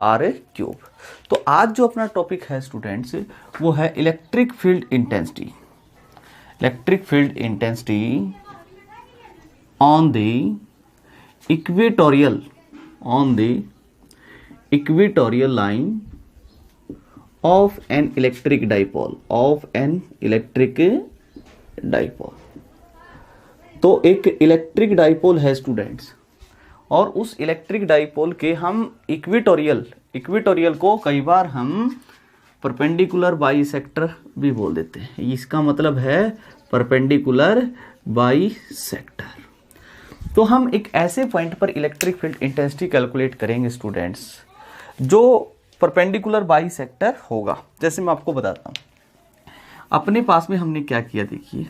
Are cube. तो आज जो अपना टॉपिक है स्टूडेंट्स वो है electric field intensity. Electric field intensity on the equatorial line of an electric dipole तो एक इलेक्ट्रिक डाइपोल है स्टूडेंट्स, और उस इलेक्ट्रिक डाइपोल के हम इक्वेटोरियल को कई बार हम परपेंडिकुलर बाइसेक्टर भी बोल देते हैं। इसका मतलब है परपेंडिकुलर बाइसेक्टर। तो हम एक ऐसे पॉइंट पर इलेक्ट्रिक फील्ड इंटेंसिटी कैलकुलेट करेंगे स्टूडेंट्स जो परपेंडिकुलर बाइसेक्टर होगा। जैसे मैं आपको बताता हूँ, अपने पास में हमने क्या किया, देखिए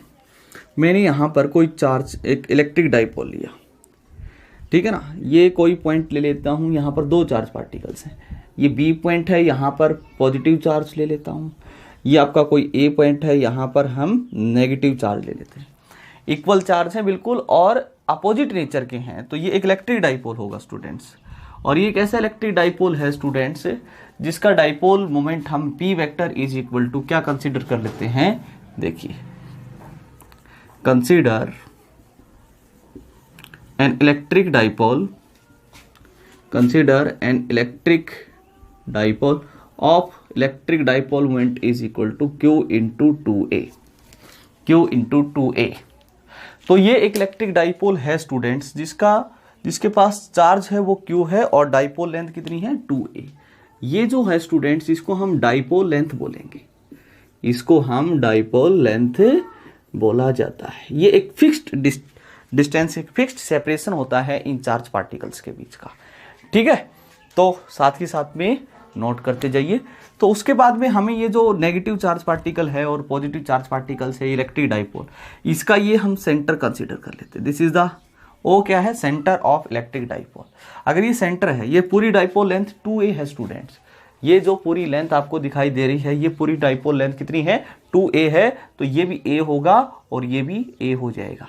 मैंने यहाँ पर कोई चार्ज, एक इलेक्ट्रिक डाइपोल लिया, ठीक है ना। ये कोई पॉइंट ले लेता हूँ, यहाँ पर दो चार्ज पार्टिकल्स हैं, ये बी पॉइंट है, यहाँ पर पॉजिटिव चार्ज ले लेता हूँ। ये आपका कोई ए पॉइंट है, यहाँ पर हम नेगेटिव चार्ज ले लेते हैं। इक्वल चार्ज है बिल्कुल और अपोजिट नेचर के हैं, तो ये एक इलेक्ट्रिक डाइपोल होगा स्टूडेंट्स। और ये कैसा इलेक्ट्रिक डाइपोल है स्टूडेंट्स जिसका डाइपोल मोमेंट हम P vector is equal to क्या कंसीडर कर लेते हैं, देखिए consider an electric dipole of electric dipole moment is equal to Q into two A. तो ये एक इलेक्ट्रिक डाइपोल है स्टूडेंट्स जिसके पास चार्ज है वो Q है और डाइपोल लेंथ कितनी है 2a। ये जो है स्टूडेंट्स इसको हम डाइपोल लेंथ बोलेंगे, इसको हम डाइपोल लेंथ बोला जाता है। ये एक फिक्स्ड डिस्टेंस, एक फिक्स्ड सेपरेशन होता है इन चार्ज पार्टिकल्स के बीच का, ठीक है। तो साथ ही साथ में नोट करते जाइए। तो उसके बाद में हमें ये जो नेगेटिव चार्ज पार्टिकल है और पॉजिटिव चार्ज पार्टिकल्स है इलेक्ट्रिक डाइपोल, इसका ये हम सेंटर कंसीडर कर लेते हैं। दिस इज द ओ क्या है, सेंटर ऑफ इलेक्ट्रिक डाइपोल। अगर ये सेंटर है, ये पूरी डाइपोल लेंथ 2a है स्टूडेंट्स। ये जो पूरी लेंथ आपको दिखाई दे रही है, ये पूरी डाइपोल लेंथ कितनी है 2a है, तो ये भी a होगा और ये भी a हो जाएगा,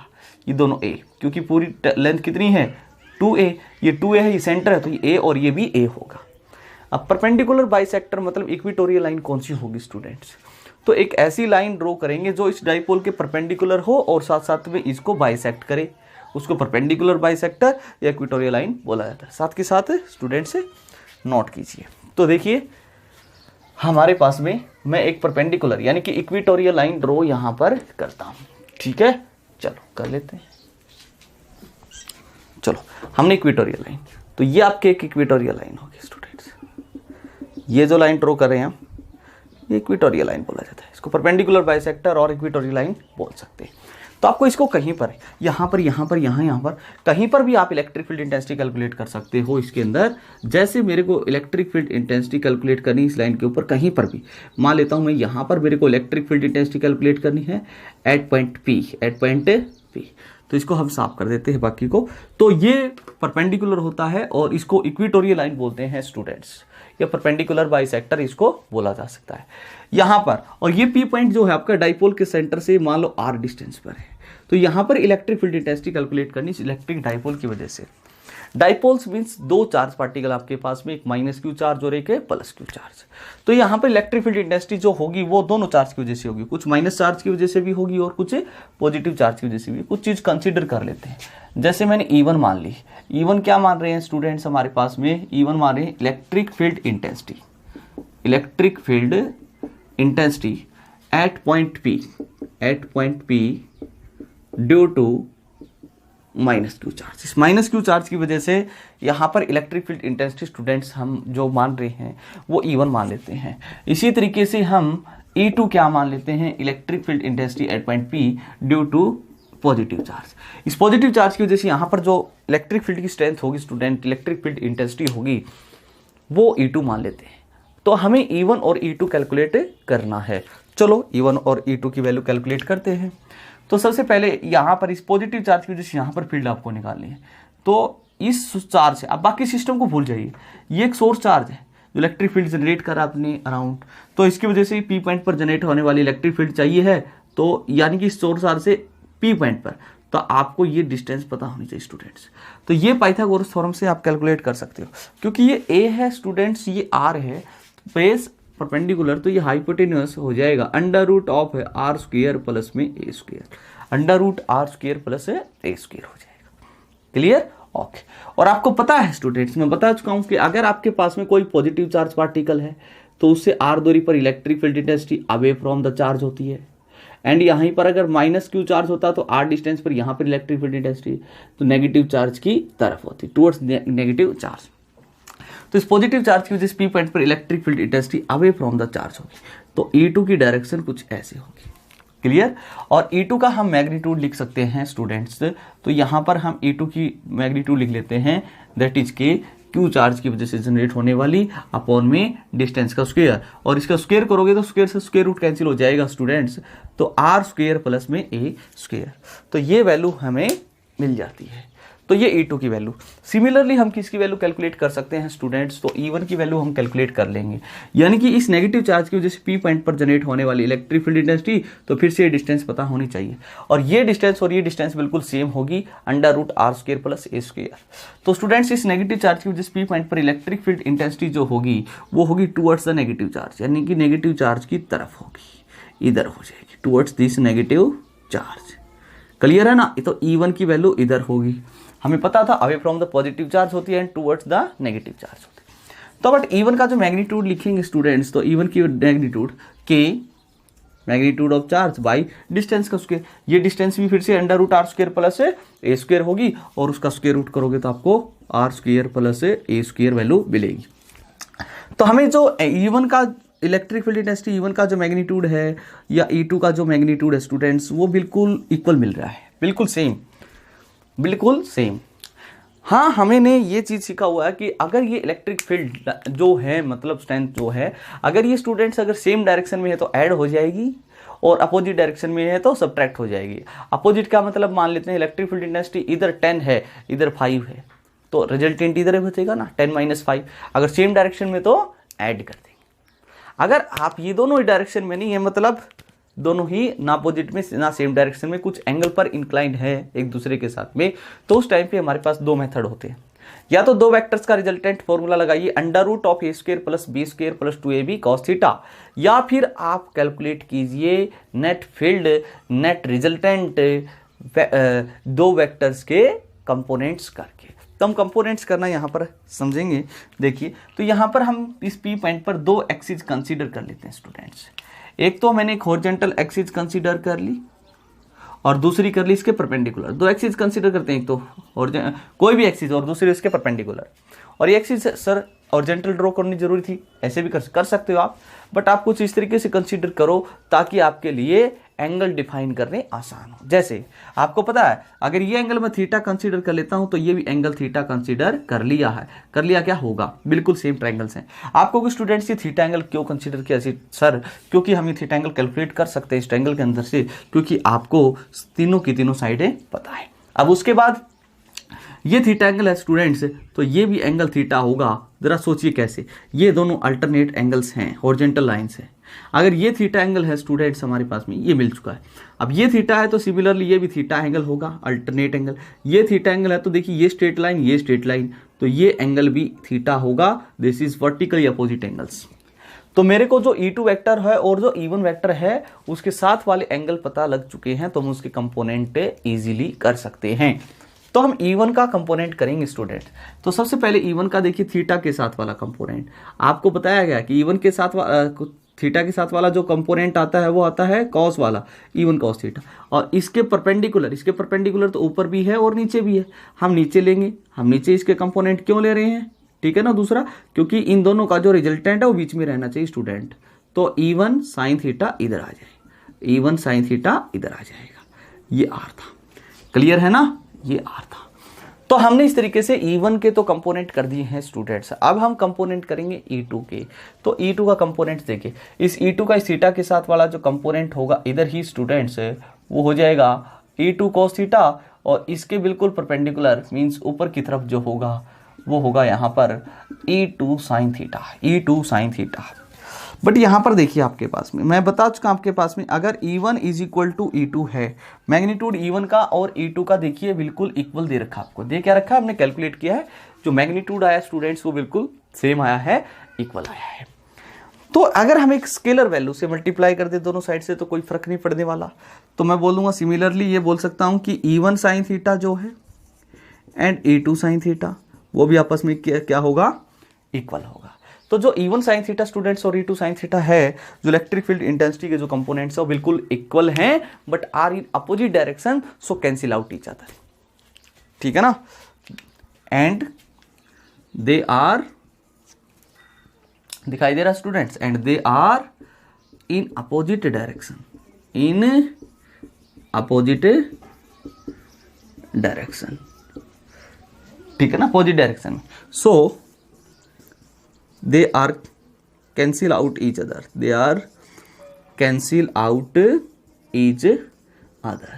ये दोनों a, क्योंकि पूरी लेंथ कितनी है 2a, ये 2a है, ये सेंटर है, तो ये a और ये भी a होगा। अब परपेंडिकुलर बाइसेक्टर मतलब इक्वेटोरियल लाइन कौन सी होगी स्टूडेंट्स, तो एक ऐसी लाइन ड्रॉ करेंगे जो इस डाइपोल के परपेंडिकुलर हो और साथ साथ में इसको बाइसेक्ट करे, उसको परपेंडिकुलर बाइसेक्टर या इक्वेटोरियल लाइन बोला जाता है। साथ के साथ स्टूडेंट से नोट कीजिए। तो देखिए हमारे पास में मैं एक परपेंडिकुलर यानी कि इक्वेटोरियल लाइन ड्रॉ यहाँ पर करता हूँ, ठीक है। चलो कर लेते हैं। चलो हमने इक्वेटोरियल लाइन, तो ये आपके एक इक्वेटोरियल लाइन होगी स्टूडेंट्स। ये जो लाइन ड्रॉ कर रहे हैं हम, ये इक्वेटोरियल लाइन बोला जाता है, इसको परपेंडिकुलर बाइसेक्टर और इक्वेटोरियल लाइन बोल सकते हैं। तो आपको इसको कहीं पर, यहाँ पर कहीं पर भी आप इलेक्ट्रिक फील्ड इंटेंसिटी कैलकुलेट कर सकते हो इसके अंदर। जैसे मेरे को इलेक्ट्रिक फील्ड इंटेंसिटी कैलकुलेट करनी इस लाइन के ऊपर, कहीं पर भी मान लेता हूँ मैं, यहाँ पर मेरे को इलेक्ट्रिक फील्ड इंटेंसिटी कैलकुलेट करनी है एट पॉइंट P। तो इसको हम साफ कर देते हैं बाकी को। तो ये परपेंडिकुलर होता है और इसको इक्वेटोरियल लाइन बोलते हैं स्टूडेंट्स, या परपेंडिकुलर बाइसेक्टर इसको बोला जा सकता है यहाँ पर। और ये P पॉइंट जो है आपका डाइपोल के सेंटर से मान लो r डिस्टेंस पर है, तो यहाँ पर इलेक्ट्रिक फील्ड इंटेंसिटी कैलकुलेट करनी इस इलेक्ट्रिक डाइपोल की वजह से। डाइपोल्स मीन्स दो चार्ज पार्टिकल आपके पास में, एक -q चार्ज और एक है +q चार्ज। तो यहाँ पर इलेक्ट्रिक फील्ड इंटेंसिटी जो होगी वो दोनों चार्ज की वजह से होगी, कुछ माइनस चार्ज की वजह से भी होगी और कुछ पॉजिटिव चार्ज की वजह से भी। कुछ चीज़ कंसिडर कर लेते हैं, जैसे मैंने E1 मान ली। E1 क्या मान रहे हैं स्टूडेंट्स हमारे पास में, E1 मान रहे हैं electric field intensity at point P due to -q charge. इस -q चार्ज की वजह से यहाँ पर इलेक्ट्रिक फील्ड इंटेंसिटी स्टूडेंट्स हम जो मान रहे हैं वो E1 मान लेते हैं। इसी तरीके से हम E2 क्या मान लेते हैं, electric field intensity at point P due to positive charge. इस पॉजिटिव चार्ज की वजह से यहाँ पर जो इलेक्ट्रिक फील्ड की स्ट्रेंथ होगी स्टूडेंट, इलेक्ट्रिक फील्ड इंटेंसिटी होगी, वो E2 मान लेते हैं। तो हमें E1 और E2 कैलकुलेट करना है। चलो E1 और E2 की वैल्यू कैलकुलेट करते हैं। तो सबसे पहले यहाँ पर इस पॉजिटिव चार्ज की वजह से यहाँ पर फील्ड आपको निकालनी है। तो इस चार्ज से, अब बाकी सिस्टम को भूल जाइए, ये एक सोर्स चार्ज है जो इलेक्ट्रिक फील्ड जनरेट कर रहा है अपने अराउंड, तो इसकी वजह से P पॉइंट पर जनरेट होने वाली इलेक्ट्रिक फील्ड चाहिए है। तो यानी कि इस सोर्स चार्ज से P पॉइंट पर, तो आपको ये डिस्टेंस पता होनी चाहिए स्टूडेंट्स। तो ये पाइथागोरस थ्योरम से आप कैलकुलेट कर सकते हो, क्योंकि ये ए है स्टूडेंट्स, ये आर है, बेस परपेंडिकुलर, तो ये हाइपोटेन्यूस हो जाएगा under root of R square plus में A square, under root are square plus A square हो जाएगा। क्लियर? ओके। और आपको पता है स्टूडेंट्स, मैं बता चुका हूं कि अगर आपके पास में कोई पॉजिटिव चार्ज पार्टिकल है तो उससे आर दूरी पर electric field intensity away from the charge होती है, एंड यहीं पर अगर माइनस क्यू चार्ज होता तो आर डिस्टेंस पर यहां पर इलेक्ट्रिक फील्ड इंटेंसिटी तो नेगेटिव चार्ज की तरफ होती, टुवर्ड्स नेगेटिव चार्ज। तो इस पॉजिटिव चार्ज की वजह से पी पॉइंट पर electric field intensity away from the charge होगी, तो E2 की डायरेक्शन कुछ ऐसे होगी। क्लियर? और E2 का हम मैग्नीट्यूड लिख सकते हैं स्टूडेंट्स, तो यहां पर हम E2 की मैग्नीट्यूड लिख लेते हैं, दैट इज के क्यू चार्ज की वजह से जनरेट होने वाली अपॉन में डिस्टेंस का स्क्वायर, और इसका स्क्वायर करोगे तो स्क्वायर से स्क्वायर रूट कैंसिल हो जाएगा स्टूडेंट्स, तो आर स्क्वायर प्लस में ए स्क्वायर, तो ये वैल्यू हमें मिल जाती है। तो ये E2 की वैल्यू। सिमिलरली हम किसकी वैल्यू कैलकुलेट कर सकते हैं स्टूडेंट्स, तो E1 की वैल्यू हम कैलकुलेट कर लेंगे, यानी कि इस नेगेटिव चार्ज की वजह से पी पॉइंट पर जनरेट होने वाली इलेक्ट्रिक फील्ड इंटेंसिटी, तो फिर से ये डिस्टेंस पता होनी चाहिए, और ये डिस्टेंस बिल्कुल सेम होगी under root are square plus A square. तो स्टूडेंट्स इस नेगेटिव चार्ज की वजह से पी पॉइंट पर इलेक्ट्रिक फील्ड इंटेंसिटी जो होगी वो होगी टुवर्ड्स द नेगेटिव चार्ज, यानी कि नेगेटिव चार्ज की तरफ होगी, इधर हो जाएगी towards this negative charge. Clear है ना? तो E1 की वैल्यू इधर होगी, हमें पता था away from the positive charge होती है and towards the negative charge होती है। तो बट E1 का जो मैग्नीट्यूड लिखेंगे स्टूडेंट्स, तो E1 की मैग्नीट्यूड के magnitude of charge by distance का स्क्वायर, ये डिस्टेंस भी फिर से under root are square plus A square होगी, और उसका स्क्वायर रूट करोगे तो आपको आर स्क्वायर प्लस ए स्क्वायर वैल्यू मिलेगी। तो हमें जो E1 का इलेक्ट्रिक फील्ड इंटेंसिटी E1 का जो मैग्नीट्यूड है या E2 का जो मैग्नीट्यूड है स्टूडेंट्स, वो बिल्कुल इक्वल मिल रहा है, बिल्कुल सेम, बिल्कुल सेम। हाँ, हमें ने ये चीज़ सीखा हुआ है कि अगर ये इलेक्ट्रिक फील्ड जो है, मतलब स्ट्रेंथ जो है, अगर ये स्टूडेंट्स अगर सेम डायरेक्शन में है तो ऐड हो जाएगी, और अपोजिट डायरेक्शन में है तो सब्ट्रैक्ट हो जाएगी। अपोजिट का मतलब मान लेते हैं इलेक्ट्रिक फील्ड इंटेंसिटी इधर 10 है, इधर 5 है, तो रिजल्टेंट इधर बचेगा ना 10 - 5। अगर सेम डायरेक्शन में तो ऐड कर देंगे। अगर आप ये दोनों ही डायरेक्शन में नहीं है, मतलब दोनों ही ना अपोजिट में ना सेम डायरेक्शन में, कुछ एंगल पर इंक्लाइंड है एक दूसरे के साथ में, तो उस टाइम पे हमारे पास दो मेथड होते हैं। या तो दो वेक्टर्स का रिजल्टेंट फॉर्मूला लगाइए under root of a square plus b square plus 2ab cos theta, या फिर आप कैलकुलेट कीजिए नेट फील्ड नेट रिजल्टेंट दो वेक्टर्स के कंपोनेंट्स करके। तो हम कंपोनेंट्स करना यहाँ पर समझेंगे। देखिए, तो यहाँ पर हम इस पी पॉइंट पर दो एक्सिस कंसीडर कर लेते हैं स्टूडेंट्स। एक तो मैंने एक हॉरिजॉन्टल एक्सिस कंसीडर कर ली और दूसरी कर ली इसके परपेंडिकुलर। दो एक्सिस कंसीडर करते हैं, एक तो कोई भी एक्सिस और दूसरी इसके परपेंडिकुलर। और ये एक्सिस सर हॉरिजॉन्टल ड्रॉ करनी जरूरी थी, ऐसे भी कर सकते हो आप, बट आप कुछ इस तरीके से कंसीडर करो ताकि आपके लिए एंगल डिफाइन करने आसान हो। जैसे आपको पता है, अगर ये एंगल मैं थीटा कंसीडर कर लेता हूं तो ये भी एंगल थीटा कंसीडर कर लिया है। कर लिया क्या होगा, बिल्कुल सेम ट्रायंगल्स हैं। आपको कुछ स्टूडेंट्स ये थीटा एंगल क्यों कंसीडर किया सर, क्योंकि हम ये थीटा एंगल कैलकुलेट कर सकते हैं इस ट्रायंगल के अंदर से, क्योंकि आपको तीनों की तीनों साइडें पता है। अब उसके बाद ये थीटा एंगल है स्टूडेंट्स, तो ये भी एंगल थीटा होगा। जरा सोचिए कैसे, ये दोनों अल्टरनेट एंगल्स हैं, हॉरिजॉन्टल लाइंस हैं। अगर ये थीटा एंगल है स्टूडेंट्स हमारे पास में, ये मिल चुका है। अब ये थीटा है तो सिमिलरली ये भी थीटा एंगल होगा, अल्टरनेट एंगल। ये थीटा एंगल है तो देखिए ये स्ट्रेट लाइन, ये स्ट्रेट लाइन, तो ये एंगल भी थीटा होगा। This is vertically opposite angles. तो मेरे को जो E2 वेक्टर है और जो E1 वेक्टर है उसके साथ वाले एंगल पता लग चुके हैं, तो हम उसके कंपोनेंट इजीली कर सकते हैं। तो हम E1 का कंपोनेंट करेंगे स्टूडेंट। तो सबसे पहले E1 का देखिए थीटा के साथ वाला कंपोनेंट आपको बताया गया कि E1 के साथ थीटा के साथ वाला जो कंपोनेंट आता है वो आता है कॉस वाला, E1 कॉस थीटा। और इसके परपेंडिकुलर तो ऊपर भी है और नीचे भी है, हम नीचे लेंगे। हम नीचे इसके कंपोनेंट क्यों ले रहे हैं, ठीक है ना, दूसरा क्योंकि इन दोनों का जो रिजल्टेंट है वो बीच में रहना चाहिए स्टूडेंट। तो E1 साइन थीटा इधर आ जाएगा, E1 साइन थीटा इधर आ जाएगा। ये आर था, क्लियर है ना, ये आर था। तो हमने इस तरीके से E1 के तो कंपोनेंट कर दिए हैं स्टूडेंट्स। अब हम कंपोनेंट करेंगे E2 के। तो E2 का कंपोनेंट देखिए, इस E2 का इस थीटा के साथ वाला जो कंपोनेंट होगा इधर ही स्टूडेंट्स वो हो जाएगा E2 cos थीटा, और इसके बिल्कुल परपेंडिकुलर मींस ऊपर की तरफ जो होगा वो होगा यहाँ पर E2 sin theta, E2 sin theta. But यहाँ पर देखिए आपके पास में मैं बता चुका आपके पास में अगर E1 is equal to E2 है, मैग्नीट्यूड E1 का और E2 का देखिए बिल्कुल इक्वल दे रखा आपको, दे क्या रखा है हमने कैलकुलेट किया है, जो मैग्नीट्यूड आया स्टूडेंट्स वो बिल्कुल सेम आया है, इक्वल आया है। तो अगर हम एक स्केलर वैल्यू से मल्टीप्लाई कर दे दोनों साइड से तो कोई फर्क नहीं पड़ने वाला, तो मैं बोलूँगा सिमिलरली ये बोल सकता हूँ कि E1 साइन थीटा जो है एंड E2 साइन थीटा वो भी आपस में क्या होगा, इक्वल होगा। तो जो E1 साइन थीटा स्टूडेंट्स और E2 साइन थीटा है, जो इलेक्ट्रिक फील्ड इंटेंसिटी के जो कंपोनेंट्स है वो बिल्कुल इक्वल हैं but are in opposite direction, so cancel out each other, ठीक है ना, एंड दे आर, दिखाई दे रहा students, and they are in opposite direction, in opposite direction, ठीक है ना, अपोजिट डायरेक्शन में, सो they are cancel out each other, they are cancel out each other,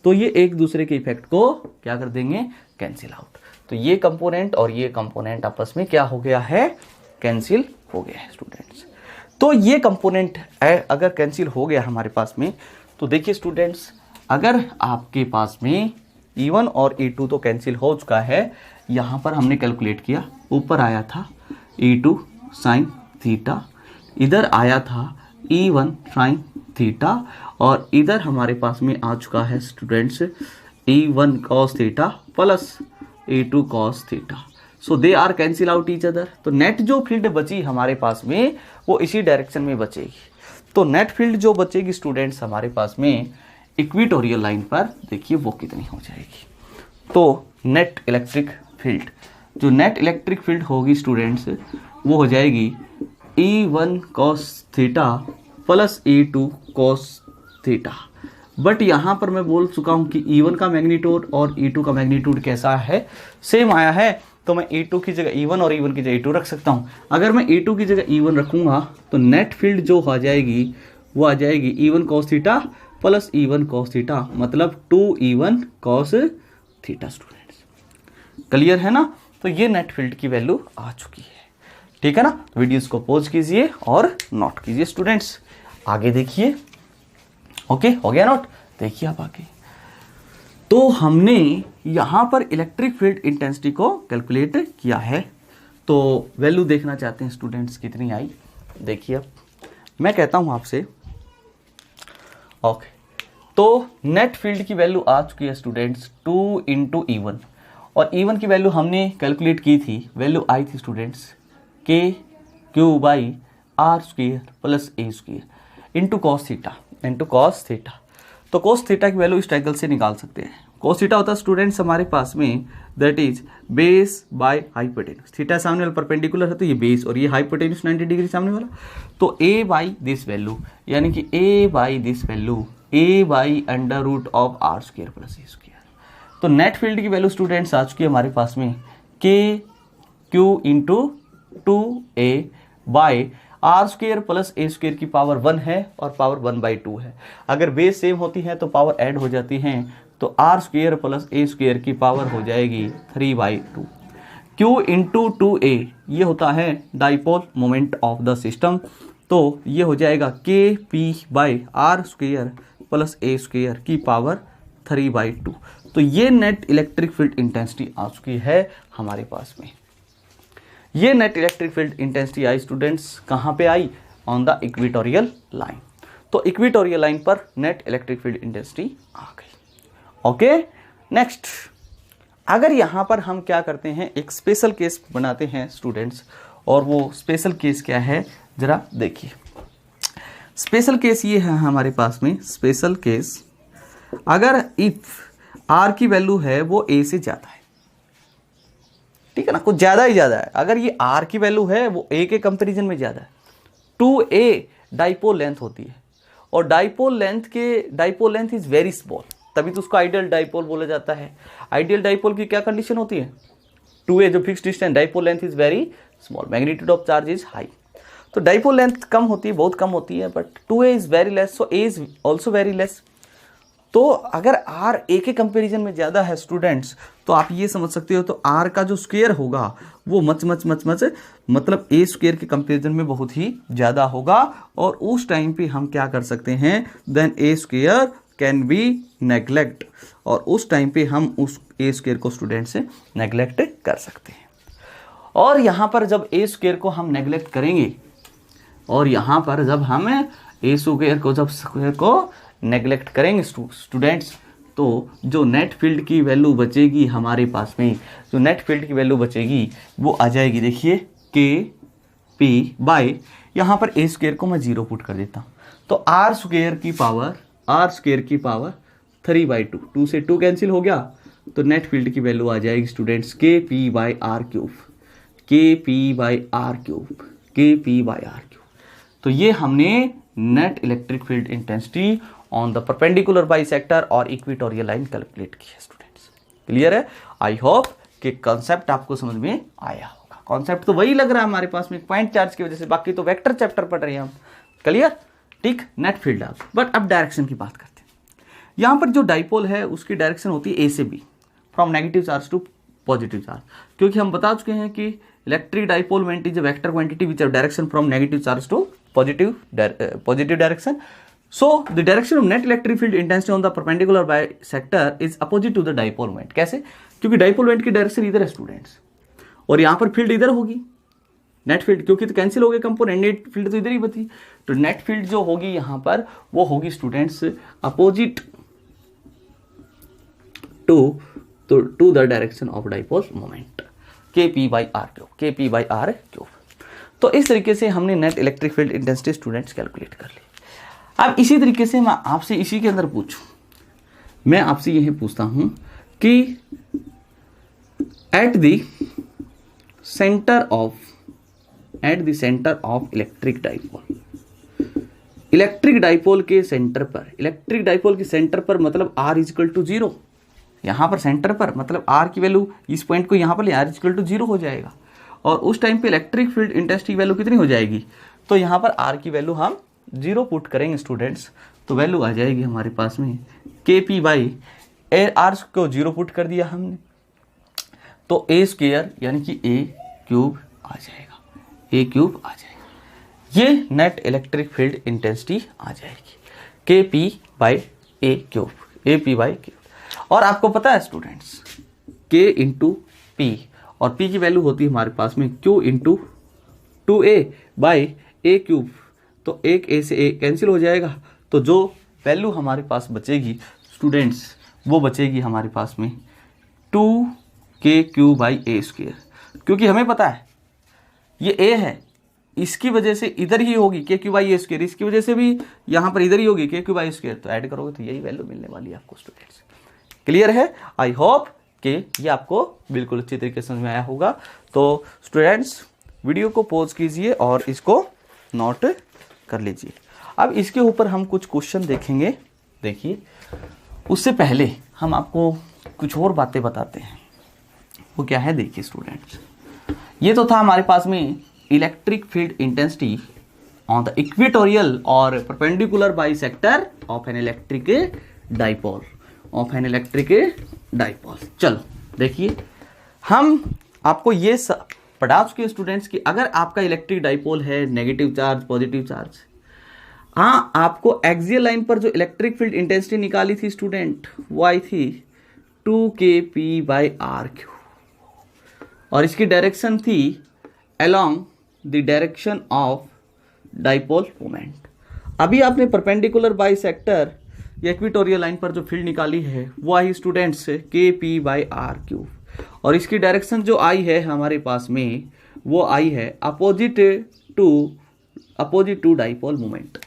तो ये एक दूसरे के इफेक्ट को क्या कर देंगे, कैंसिल आउट। तो ये कंपोनेंट और ये कंपोनेंट आपस में क्या हो गया है, कैंसिल हो गया है स्टूडेंट्स। तो ये कंपोनेंट अगर कैंसिल हो गया हमारे पास में, तो देखिए स्टूडेंट्स अगर आपके पास में E1 और E2 तो कैंसिल हो चुका है, यहाँ पर हमने कैलकुलेट किया, ऊपर आया था E2 साइन थीटा, इधर आया था E1 साइन थीटा, और इधर हमारे पास में आ चुका है students E1 cos theta plus E2 cos theta, so they are cancel out each other. तो नेट जो फील्ड बची हमारे पास में वो इसी डायरेक्शन में बचेगी। तो नेट फील्ड जो बचेगी स्टूडेंट्स हमारे पास में इक्वेटोरियल लाइन पर, देखिए वो कितनी हो जाएगी। तो नेट इलेक्ट्रिक फील्ड, जो नेट इलेक्ट्रिक फील्ड होगी स्टूडेंट्स वो हो जाएगी E1 cos theta plus E2 cos theta. But यहाँ पर मैं बोल चुका हूँ कि E1 का मैग्नीट्यूड और E2 का मैग्नीट्यूड कैसा है, सेम आया है, तो मैं E2 की जगह E1 और E1 की जगह E2 रख सकता हूँ। अगर मैं E2 की जगह E1 रखूँगा तो नेट फील्ड जो आ जाएगी वो आ जाएगी E1 cos theta plus E1 cos theta, मतलब 2E1 cos theta students. Clear है ना, तो ये नेट फील्ड की वैल्यू आ चुकी है, ठीक है ना। वीडियोस को पॉज कीजिए और नोट कीजिए स्टूडेंट्स, आगे देखिए। ओके, हो गया नोट, देखिए आप आगे। तो हमने यहां पर इलेक्ट्रिक फील्ड इंटेंसिटी को कैलकुलेट किया है, तो वैल्यू देखना चाहते हैं स्टूडेंट्स कितनी आई, देखिए अब मैं कहता हूं आपसे। ओके, तो नेट फील्ड की वैल्यू आ चुकी है स्टूडेंट्स 2 इंटू E1, और E1 की वैल्यू हमने कैलकुलेट की थी, वैल्यू आई थी students KQ/R² plus A² into cos theta. तो कॉस थीटा की वैल्यू इस ट्रायंगल से निकाल सकते हैं। कॉस थीटा होता है स्टूडेंट्स हमारे पास में that is base by hypotenuse, theta सामने वाला परपेंडिकुलर है तो ये बेस और ये हाइपोटेन्यूज 90 डिग्री सामने वाला, तो A बाई दिस वैल्यू, यानी कि A by this value A by √R² plus A²। तो नेट फील्ड की वैल्यू स्टूडेंट्स आ चुकी है हमारे पास में KQ into 2A bye R² plus A² की पावर 1 है और पावर 1/2 है। अगर बेस सेम होती है तो पावर ऐड हो जाती हैं, तो R² प्लस A² की पावर हो जाएगी 3/2। Q इंटू 2A ये होता है dipole moment of the system, तो ये हो जाएगा KP/R² प्लस A² की पावर 3/2। तो ये नेट इलेक्ट्रिक फील्ड इंटेंसिटी आ चुकी है हमारे पास में। ये net electric field intensity I students, कहाँ पे आई, ऑन द इक्वेटोरियल लाइन। तो इक्वेटोरियल लाइन पर नेट इलेक्ट्रिक फील्ड इंटेंसिटी आ गई। ओके, नेक्स्ट अगर यहाँ पर हम क्या करते हैं, एक स्पेशल केस बनाते हैं स्टूडेंट्स, और वो स्पेशल केस क्या है जरा देखिए। स्पेशल केस ये है हमारे पास में, स्पेशल केस अगर इफ आर की वैल्यू है वो ए से ज्यादा है, ठीक है ना, कुछ ज्यादा ही ज्यादा है। अगर ये आर की वैल्यू है वो ए के कंपैरिजन में ज्यादा है, 2a डाइपोल लेंथ होती है, और dipole length is very small, तभी तो उसको आइडियल डाइपोल बोला जाता है। आइडियल डाइपोल की क्या कंडीशन होती है, 2a जो fix distance, dipole length is very small, magnitude of charge is high. तो डाइपोल लेंथ कम होती है, बहुत कम होती है, but 2a is very less, so a is also very less. तो अगर आर ए के कंपैरिजन में ज़्यादा है स्टूडेंट्स, तो आप ये समझ सकते हो तो आर का जो स्क्वायर होगा वो मच मतलब ए स्क्वायर के कंपैरिजन में बहुत ही ज़्यादा होगा। और उस टाइम पे हम क्या कर सकते हैं, then a square can be neglect, और उस टाइम पे हम उस ए स्क्वायर को स्टूडेंट से नेग्लेक्ट कर सकते हैं। और यहाँ पर जब ए स्क्वायर को हम नेग्लेक्ट करेंगे, और यहाँ पर जब हम ए स्क्वायर को नेग्लेक्ट करेंगे स्टूडेंट्स, तो जो नेट फील्ड की वैल्यू बचेगी हमारे पास में, जो नेट फील्ड की वैल्यू बचेगी वो आ जाएगी, देखिए के पी बाई, यहाँ पर ए स्क्वायर को मैं 0 पुट कर देता हूँ, तो आर स्क्वायर की पावर 3/2, 2 से 2 कैंसिल हो गया, तो नेट फील्ड की वैल्यू आ जाएगी स्टूडेंट्स के p by are cube, k p by are cube, k p by are cube. तो ये हमने net electric field intensity on the perpendicular bisector और इक्वेटोरियल लाइन कैलकुलेट की है स्टूडेंट्स। क्लियर है? आई होप कि कॉन्सेप्ट आपको समझ में आया होगा। कॉन्सेप्ट तो वही लग रहा है हमारे पास में पॉइंट चार्ज की वजह से, बाकी तो वेक्टर चैप्टर पढ़ रहे हैं हम। क्लियर? ठीक, नेट फील्ड आप। बट अब डायरेक्शन की बात करते हैं। यहाँ पर जो डाइपोल है उसकी डायरेक्शन होती है ए से b, from negative charge to positive charge, क्योंकि हम बता चुके हैं कि electric dipole moment is a vector quantity which have direction from negative charge to positive direction. So the direction of net electric field intensity on the perpendicular bisector is opposite to the dipole moment. कैसे? क्योंकि dipole moment की direction इधर है students, और यहाँ पर field इधर होगी नेट फील्ड, क्योंकि तो कैंसिल हो गए कंपोनेंट, नेट फील्ड तो इधर ही बची, तो नेट फील्ड जो होगी यहाँ पर वो होगी students opposite to the direction of dipole moment, k p by are cube, k p by are cube. तो इस तरीके से हमने net electric field intensity students calculate कर ली. अब इसी तरीके से मैं आपसे इसी के अंदर मैं आपसे यही पूछता हूं कि eight the centre of electric dipole के सेंटर पर, मतलब r इक्वल टू 0, यहां पर सेंटर पर मतलब r की वैल्यू इस पॉइंट को यहां पर r इक्वल टू 0 हो जाएगा, और उस टाइम पे इलेक्ट्रिक फील्ड इंटेंसिटी वैल्यू कितनी हो जाएगी, तो यहां पर r की वैल्यू हम 0 पुट करेंगे स्टूडेंट्स, तो वैल्यू आ जाएगी हमारे पास में के पी बाई आर को 0 पुट कर दिया हमने, तो ए स्क्वायर यानी कि ए क्यूब आ जाएगा, ए क्यूब आ जाएगा. ये नेट इलेक्ट्रिक फील्ड इंटेंसिटी आ जाएगी के p by A cube, A P by cube. और आपको पता है स्टूडेंट्स के इंटू पी, और पी की वैल्यू होती है हमारे पास में Q into 2a by A cube, तो एक ए से ए कैंसिल हो जाएगा, तो जो वैल्यू हमारे पास बचेगी स्टूडेंट्स वो बचेगी हमारे पास में 2k बाई ए स्क्वायर, क्योंकि हमें पता है ये ए है, इसकी वजह से इधर ही होगी के क्यू बाई ए स्क्वायर, इसकी वजह से भी यहाँ पर इधर ही होगी के क्यू बाई स्क्वायर, तो ऐड करोगे तो यही वैल्यू मिलने वाली है आपको स्टूडेंट्स. क्लियर है? आई होप कि ये आपको बिल्कुल अच्छी तरीके से समझ में आया होगा. तो स्टूडेंट्स वीडियो को पॉज कीजिए और इसको नोट कर लीजिए. अब इसके ऊपर हम कुछ क्वेश्चन देखेंगे. देखिए उससे पहले हम आपको कुछ और बातें बताते हैं. वो क्या है देखिए स्टूडेंट्स, ये तो था हमारे पास में electric field intensity on the equatorial और perpendicular bisector of an electric dipole, चलो देखिए हम आपको ये पढ़ा चुके स्टूडेंट्स कि अगर आपका इलेक्ट्रिक डाइपोल है नेगेटिव चार्ज पॉजिटिव चार्ज, हाँ आपको एक्सियल लाइन पर जो इलेक्ट्रिक फील्ड इंटेंसिटी निकाली थी स्टूडेंट वो आई थी 2kp बाई आर क्यू, और इसकी डायरेक्शन थी along the direction of dipole moment. अभी आपने परपेंडिकुलर बाइसेक्टर या इक्वेटोरियल लाइन पर जो फील्ड निकाली है वो आई students kp by R Q, और इसकी डायरेक्शन जो आई है हमारे पास में वो आई है अपोजिट टू डाइपोल मोमेंट,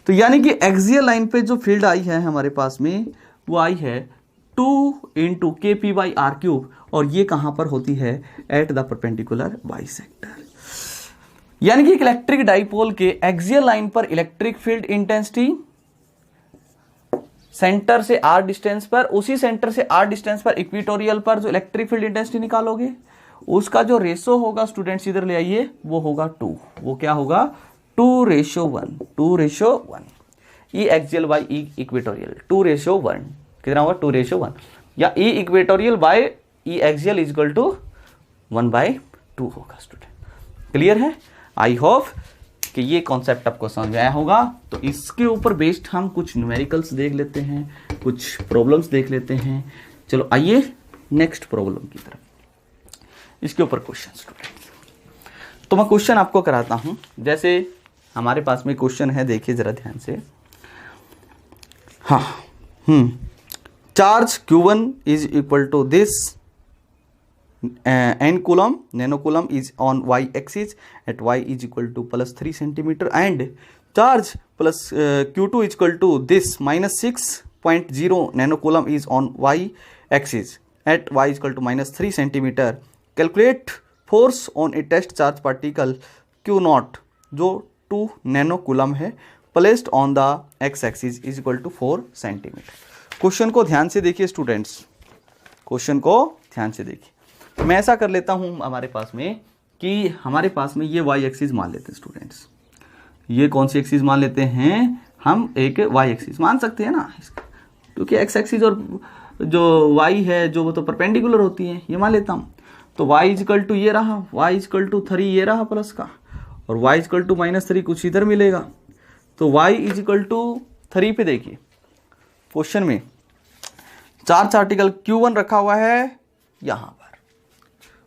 तो यानी कि एक्सियल लाइन पे जो फील्ड आई है हमारे पास में वो आई है 2 इंटू के पी बाई आर क्यूब, और ये कहां पर होती है एट द परपेंडिकुलर बाइसेक्टर. यानी कि इलेक्ट्रिक डाइपोल के एक्सियल लाइन पर इलेक्ट्रिक फील्ड इंटेंसिटी सेंटर से आर डिस्टेंस पर, उसी सेंटर से आर डिस्टेंस पर इक्वेटोरियल पर जो इलेक्ट्रिक फील्ड इंटेंसिटी निकालोगे उसका जो रेशो होगा स्टूडेंट्स इधर ले आइए वो होगा 2. वो क्या होगा 2:1. E axial by E equatorial 2:1, कितना होगा 2:1, या E equatorial by E axial is equal to 1/2 होगा स्टूडेंट। क्लियर है? आई होप कि ये कॉन्सेप्ट आपको समझ में आया होगा। तो इसके ऊपर बेस्ड हम कुछ न्यूमेरिकल्स देख लेते हैं, कुछ प्रॉब्लम्स देख लेते हैं। चलो आइए नेक्स्ट प्रॉब्लम की तरफ, इसके ऊपर क्वेश्चन स्टूडेंट। तो मैं क्वेश्चन आपको कराता हूं। जैसे हमारे पास में क्वेश्चन है, देखिए जरा ध्यान से। हाँ, charge Q1 is equal to this n coulomb, nano coulomb is on y axis at y is equal to plus 3 centimeter, and charge plus Q2 is equal to this minus 6.0 nano coulomb is on y axis at y is equal to minus 3 centimeter. Calculate force on a test charge particle Q0 जो 2 nano coulomb है, placed on the x axis is equal to 4 centimeter. Question को ध्यान से देखिए students, question को ध्यान से देखिए। मैं ऐसा कर लेता हूं हमारे पास में कि हमारे पास में ये y एक्सिस मान लेते हैं स्टूडेंट्स। ये कौन सी एक्सिस मान लेते हैं? हम एक y एक्सिस मान सकते हैं ना, क्योंकि x एक्सिस और जो y है जो वो तो परपेंडिकुलर होती है, ये मान लेता हूं। तो y इक्वल टू ये रहा, y इक्वल टू 3 ये रहा प्लस का, और y इक्वल टू -3 कुछ इधर मिलेगा। तो y इक्वल टू 3 पे देखिए क्वेश्चन में चार्ज पार्टिकल Q1 रखा हुआ है यहाँ पर,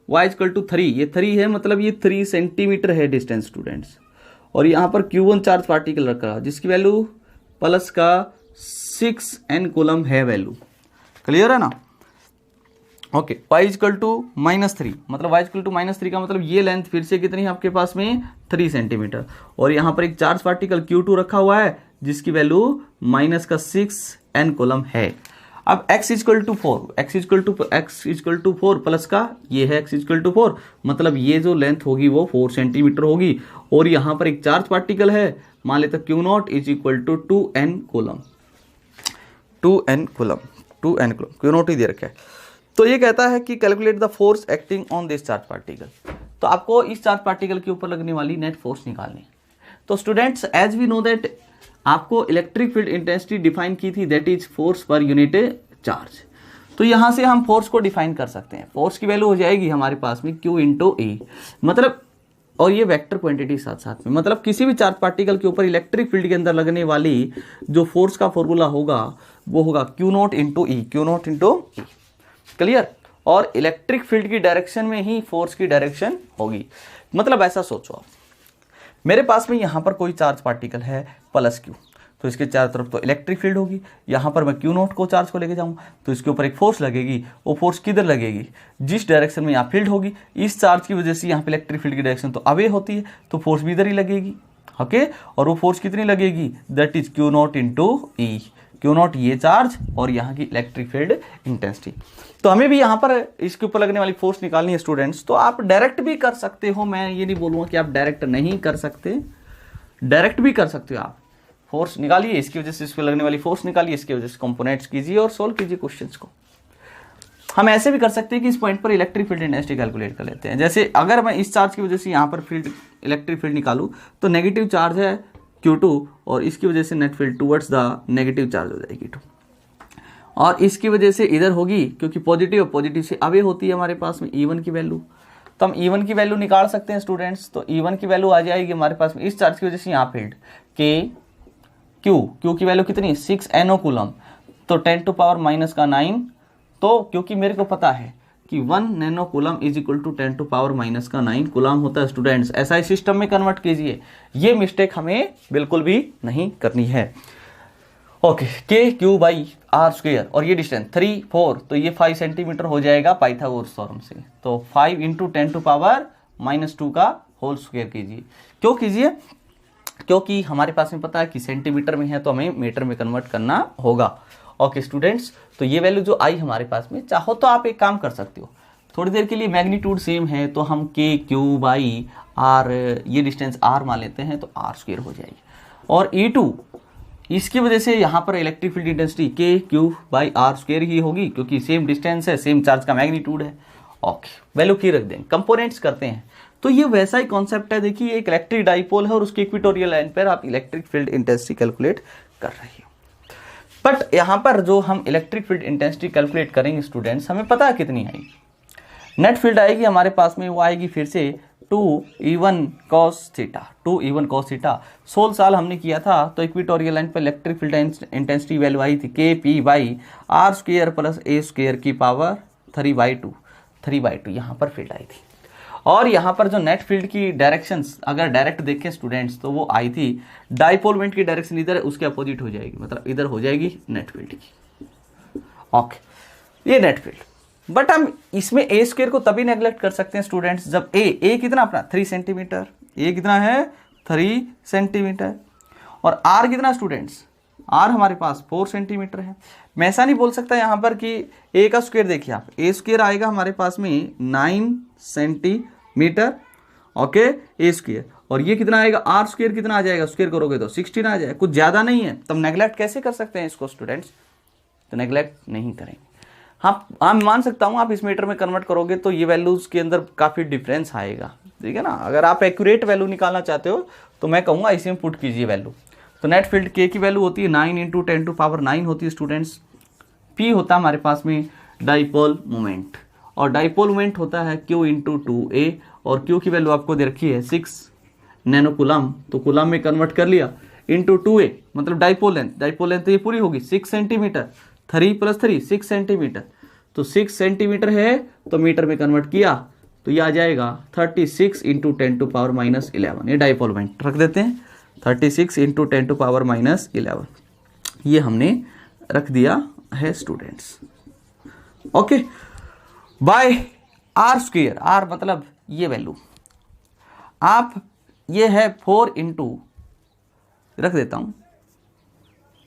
y इक्वल टू 3, ये 3 है मतलब ये 3 सेंटीमीटर है डिस्टेंस स्टूडेंट्स, और यहाँ पर Q1 चार्ज पार्टिकल रखा जिसकी वैल्यू प्लस का 6n कूलम है वैल्यू। क्लियर है ना? ओके, y इक्वल टू -3 मतलब y इक्वल टू -3 का मतलब ये लेंथ फिर से कितनी है आपके पास में 3 सेंटीमीटर, और यहाँ पर एक चार्ज पार्टिकल Q2 रखा हुआ है जिसकी वैल्यू माइनस का 6n कूलम है। अब x इक्वल टू 4 प्लस का ये है x इक्वल टू 4 मतलब ये जो लेंथ होगी वो 4 सेंटीमीटर होगी, और यहाँ पर एक चार्ज पार्टिकल है, मान लेते Q0 is equal to 2n coulomb, Q0 ही दे रखा है। तो ये कहता है कि calculate the force acting on this charge particle. तो आपको इस चार्ज पार्टिकल के ऊपर लगने वाली नेट फोर्स निकालनी। तो students as we know that आपको इलेक्ट्रिक फील्ड इंटेंसिटी डिफाइन की थी, that is force per unit charge. तो यहां से हम फोर्स को डिफाइन कर सकते हैं। फोर्स की वैल्यू हो जाएगी हमारे पास में Q इंटू E, मतलब, और ये वेक्टर क्वांटिटी साथ साथ में, मतलब किसी भी चार्ज पार्टिकल के ऊपर इलेक्ट्रिक फील्ड के अंदर लगने वाली जो फोर्स का फॉर्मूला होगा वो होगा Q0 into E, Q0 into E। Clear? और इलेक्ट्रिक फील्ड की डायरेक्शन में ही फोर्स की डायरेक्शन होगी। मतलब ऐसा सोचो आप, मेरे पास में यहाँ पर कोई चार्ज पार्टिकल है प्लस Q, तो इसके चारों तरफ तो इलेक्ट्रिक फील्ड होगी। यहाँ पर मैं Q0 को चार्ज को लेके जाऊँ तो इसके ऊपर एक फोर्स लगेगी, वो फोर्स किधर लगेगी? जिस डायरेक्शन में यहाँ फील्ड होगी, इस चार्ज की वजह से यहाँ पे इलेक्ट्रिक फील्ड की डायरेक्शन तो अवे होती है, तो फोर्स भी इधर ही लगेगी। ओके, और वो फोर्स कितनी लगेगी? That is Q0 into E। Q0 ये चार्ज और यहाँ की इलेक्ट्रिक फील्ड इंटेंसिटी। तो हमें भी यहाँ पर इसके ऊपर लगने वाली फोर्स निकालनी है स्टूडेंट्स। तो आप डायरेक्ट भी कर सकते हो, मैं ये नहीं बोलूँगा कि आप डायरेक्ट नहीं कर सकते, डायरेक्ट भी कर सकते हो। आप फोर्स निकालिए, इसकी वजह से इस पर लगने वाली फोर्स निकालिए, इसकी वजह से कंपोनेंट्स कीजिए और सोल्व कीजिए क्वेश्चंस को। हम ऐसे भी कर सकते हैं कि इस पॉइंट पर इलेक्ट्रिक फील्ड इंटेंसिटी कैलकुलेट कर लेते हैं। जैसे अगर मैं इस चार्ज की वजह से यहाँ पर फील्ड इलेक्ट्रिक फील्ड निकालूँ तो नेगेटिव चार्ज है Q2 और इसकी वजह से net field towards the negative charge हो जाएगी 2, और इसकी वजह से इधर होगी क्योंकि पॉजिटिव से अवे होती है हमारे पास में E1 की वैल्यू। तो हम E1 की वैल्यू निकाल सकते हैं स्टूडेंट्स। तो E1 की वैल्यू आ जाएगी हमारे पास में इस चार्ज की वजह से यहाँ फील्ड Q की वैल्यू कितनी? 6 कूलम, तो 10 टू पावर माइनस का 9। तो क्योंकि मेरे को पता है कि 1 nano coulomb is equal to 10 to power minus का 9 कूलम होता है स्टूडेंट्स। ऐसा ही सिस्टम में कन्वर्ट कीजिए, ये मिस्टेक हमें बिल्कुल भी नहीं करनी है। ओके, K/r², और ये डिस्टेंस 3 4, तो ये 5 सेंटीमीटर हो जाएगा पाइथागोरस थ्योरम से। तो 5 इंटू 10 टू पावर -2 का होल स्क्वायर कीजिए। क्यों कीजिए? क्योंकि हमारे पास में पता है कि सेंटीमीटर में है तो हमें मीटर में कन्वर्ट करना होगा। ओके स्टूडेंट्स, तो ये वैल्यू जो आई हमारे पास में, चाहो तो आप एक काम कर सकते हो, थोड़ी देर के लिए मैग्नीट्यूड सेम है तो हम K/Q/r, ये डिस्टेंस r मान लेते हैं तो r² हो जाएगी, और E2 इसकी वजह से यहाँ पर इलेक्ट्रिक फील्ड इंटेंसिटी K/Q/r² ही होगी क्योंकि सेम डिस्टेंस है, सेम चार्ज का मैग्नीट्यूड है। ओके, वैल्यू की रख देंगे, कंपोनेंट्स करते हैं। तो ये वैसा ही कॉन्सेप्ट है। देखिए, एक इलेक्ट्रिक डाइपोल है और उसके इक्वेटोरियल लाइन पर आप इलेक्ट्रिक फील्ड इंटेंसिटी कैलकुलेट कर रही हो। बट यहाँ पर जो हम इलेक्ट्रिक फील्ड इंटेंसिटी कैलकुलेट करेंगे स्टूडेंट्स, हमें पता है कितनी आएगी। नेट फील्ड आएगी हमारे पास में, वो आएगी फिर से 2E1 cos theta, 2E1 cos theta. 16 साल हमने किया था तो इक्वेटोरियल लाइन पर इलेक्ट्रिक फील्ड इंटेंसिटी वैल्यू आई थी KP/r² प्लस a² की पावर 3/2 यहाँ पर फील्ड आई थी। और यहाँ पर जो नेट फील्ड की डायरेक्शंस अगर डायरेक्ट देखें स्टूडेंट्स तो वो आई थी, डाइपोल मोमेंट की डायरेक्शन इधर है, उसके अपोजिट हो जाएगी, मतलब इधर हो जाएगी नेट फील्ड की। ओके, ये नेट फील्ड। बट हम इसमें a² को तभी नेग्लेक्ट कर सकते हैं स्टूडेंट्स जब a कितना अपना 3 सेंटीमीटर, a कितना है 3 सेंटीमीटर, और r कितना स्टूडेंट्स, r हमारे पास 4 सेंटीमीटर है। मैं ऐसा नहीं बोल सकता यहाँ पर कि a का स्क्वायर देखिए आप, a² आएगा हमारे पास में 9 सेंटीमीटर, ओके a², और ये कितना आएगा r² कितना आ जाएगा, स्क्वायर करोगे तो 16 आ जाएगा, कुछ ज़्यादा नहीं है। तब नेग्लेक्ट कैसे कर सकते हैं इसको स्टूडेंट्स, तो नेग्लेक्ट नहीं करेंगे। हाँ मान सकता हूँ आप इस मीटर में कन्वर्ट करोगे तो ये वैल्यूज़ के अंदर काफ़ी डिफरेंस आएगा, ठीक है ना। अगर आप एक्यूरेट वैल्यू निकालना चाहते हो तो मैं कहूँगा इसी में पुट कीजिए वैल्यू। तो नेट फील्ड के की वैल्यू होती है 9 × 10⁹ होती है स्टूडेंट्स। पी होता है हमारे पास में डाइपोल मोमेंट, और डाइपोल मोमेंट होता है Q × 2a, और Q की वैल्यू आपको दे रखी है 6 नैनो कूलम, तो कूलम में कन्वर्ट कर लिया इंटू 2a, मतलब डाइपोल लेंथ ये पूरी होगी 6 सेंटीमीटर, 3 + 3 6 सेंटीमीटर, तो 6 सेंटीमीटर है तो मीटर में कन्वर्ट किया तो ये आ जाएगा 36 × 10⁻11। ये डाइपोल मोमेंट रख देते हैं 36 × 10⁻11, ये हमने रख दिया है students. Okay, bye r², r मतलब ये वैल्यू आप, ये है 4 × रख देता हूँ,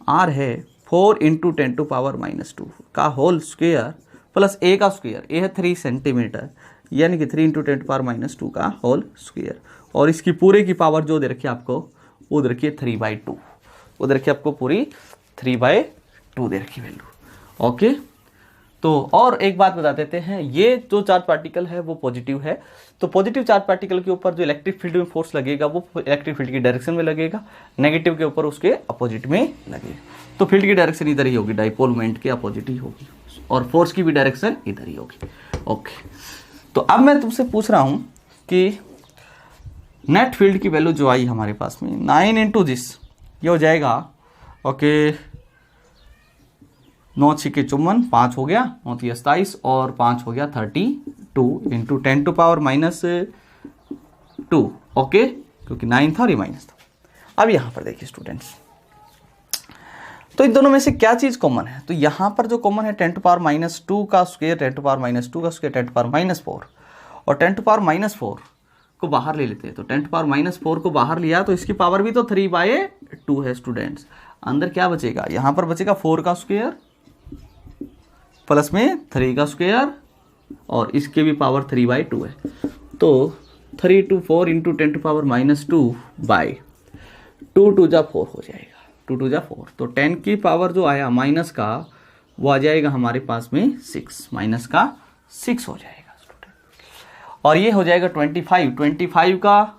r है 4 × 10⁻² का होल स्क्वायर प्लस a का स्क्वायर, a है 3 सेंटीमीटर, यानी कि 3 × 10⁻² का होल स्क्वायर, और इसकी पूरे की पावर जो दे रखी है आपको, वो दे रखी है 3/2, वो दे रखी है आपको पूरी 3/2 दे रखी वैल्यू। ओके, तो और एक बात बता देते हैं, ये जो चार्ज पार्टिकल है वो पॉजिटिव है, तो पॉजिटिव चार्ज पार्टिकल के ऊपर जो इलेक्ट्रिक फील्ड में फोर्स लगेगा वो इलेक्ट्रिक फील्ड की डायरेक्शन में लगेगा, नेगेटिव के ऊपर उसके अपोजिट में लगेगा। तो फील्ड की डायरेक्शन इधर ही होगी, डाइपोल मोमेंट के अपोजिट ही होगी, और फोर्स की भी डायरेक्शन इधर ही होगी। ओके, तो अब मैं तुमसे पूछ रहा हूँ कि नेट फील्ड की वैल्यू जो आई हमारे पास में 9 × दिस, ये हो जाएगा ओके 9 × 6 = 54, 5 हो गया, 9 × 3 = 27, और 5 हो गया 32 × 10⁻², ओके, क्योंकि 9 था और ये माइनस था। अब यहाँ पर देखिए स्टूडेंट्स, तो इन दोनों में से क्या चीज़ कॉमन है, तो यहाँ पर जो कॉमन है 10⁻² का स्क्वायर, 10⁻² का स्क्वायर 10⁻4, और 10⁻4 को बाहर ले लेते हैं, तो 10⁻4 को बाहर लिया तो इसकी पावर भी तो 3/2 है स्टूडेंट्स। अंदर क्या बचेगा, यहाँ पर बचेगा 4 का स्क्वायर प्लस में 3 का स्क्वायर, और इसके भी पावर 3/2 है, तो 3 × 4 × 10⁻² बाई 2 × 4 हो जाएगा, 2 × 4, तो 10 की पावर जो आया माइनस का वो आ जाएगा हमारे पास में 6, माइनस का 6 हो जाएगा स्टूडेंट, और ये हो जाएगा 25 का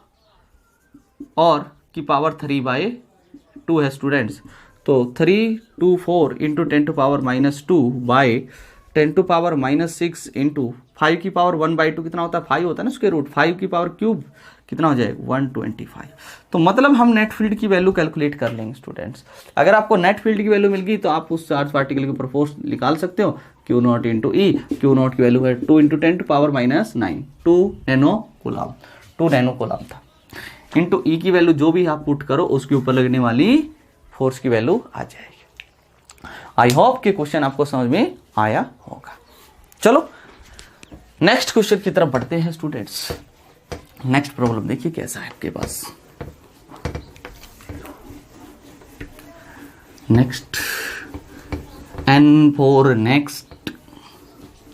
और की पावर 3/2 है स्टूडेंट्स, तो 3 × 4 × 10⁻² बाई 10⁻6 × 5 की पावर 1/2 कितना होता है, 5 होता है ना स्क्वायर रूट, 5 की पावर क्यूब कितना हो जाएगा 125। तो मतलब हम नेट फील्ड की वैल्यू कैलकुलेट कर लेंगे स्टूडेंट्स। अगर आपको नेट फील्ड की वैल्यू मिल गई तो आप उस चार्ज पार्टिकल के ऊपर फोर्स निकाल सकते हो, Q0 × E, Q0 की वैल्यू है 2 × 10⁻9, 2 नैनो कूलम था, इंटू E की वैल्यू जो भी आप पुट करो उसके ऊपर लगने वाली फोर्स की वैल्यू आ जाएगी। आई होप कि क्वेश्चन आपको समझ में आया होगा। चलो नेक्स्ट क्वेश्चन की तरफ बढ़ते हैं स्टूडेंट्स। नेक्स्ट प्रॉब्लम देखिए कैसा है आपके पास। नेक्स्ट एन फॉर नेक्स्ट,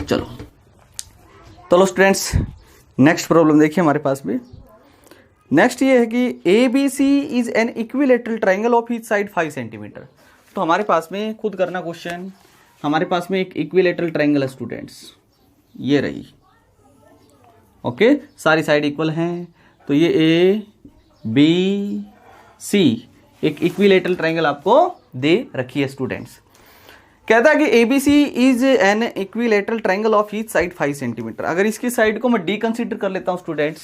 चलो स्टूडेंट्स नेक्स्ट प्रॉब्लम देखिए हमारे पास भी। नेक्स्ट ये है कि ABC is an equilateral triangle of each side 5 centimetre. तो हमारे पास में खुद करना क्वेश्चन, हमारे पास में एक इक्विलेटरल ट्राइंगल है स्टूडेंट्स, ये रही, ओके, सारी साइड इक्वल हैं, तो ये ABC एक इक्विलेटरल ट्राइंगल आपको दे रखी है स्टूडेंट्स। कहता है कि ABC is an equilateral triangle of each side 5 centimetre. अगर इसकी साइड को मैं डी कंसीडर कर लेता हूं स्टूडेंट्स,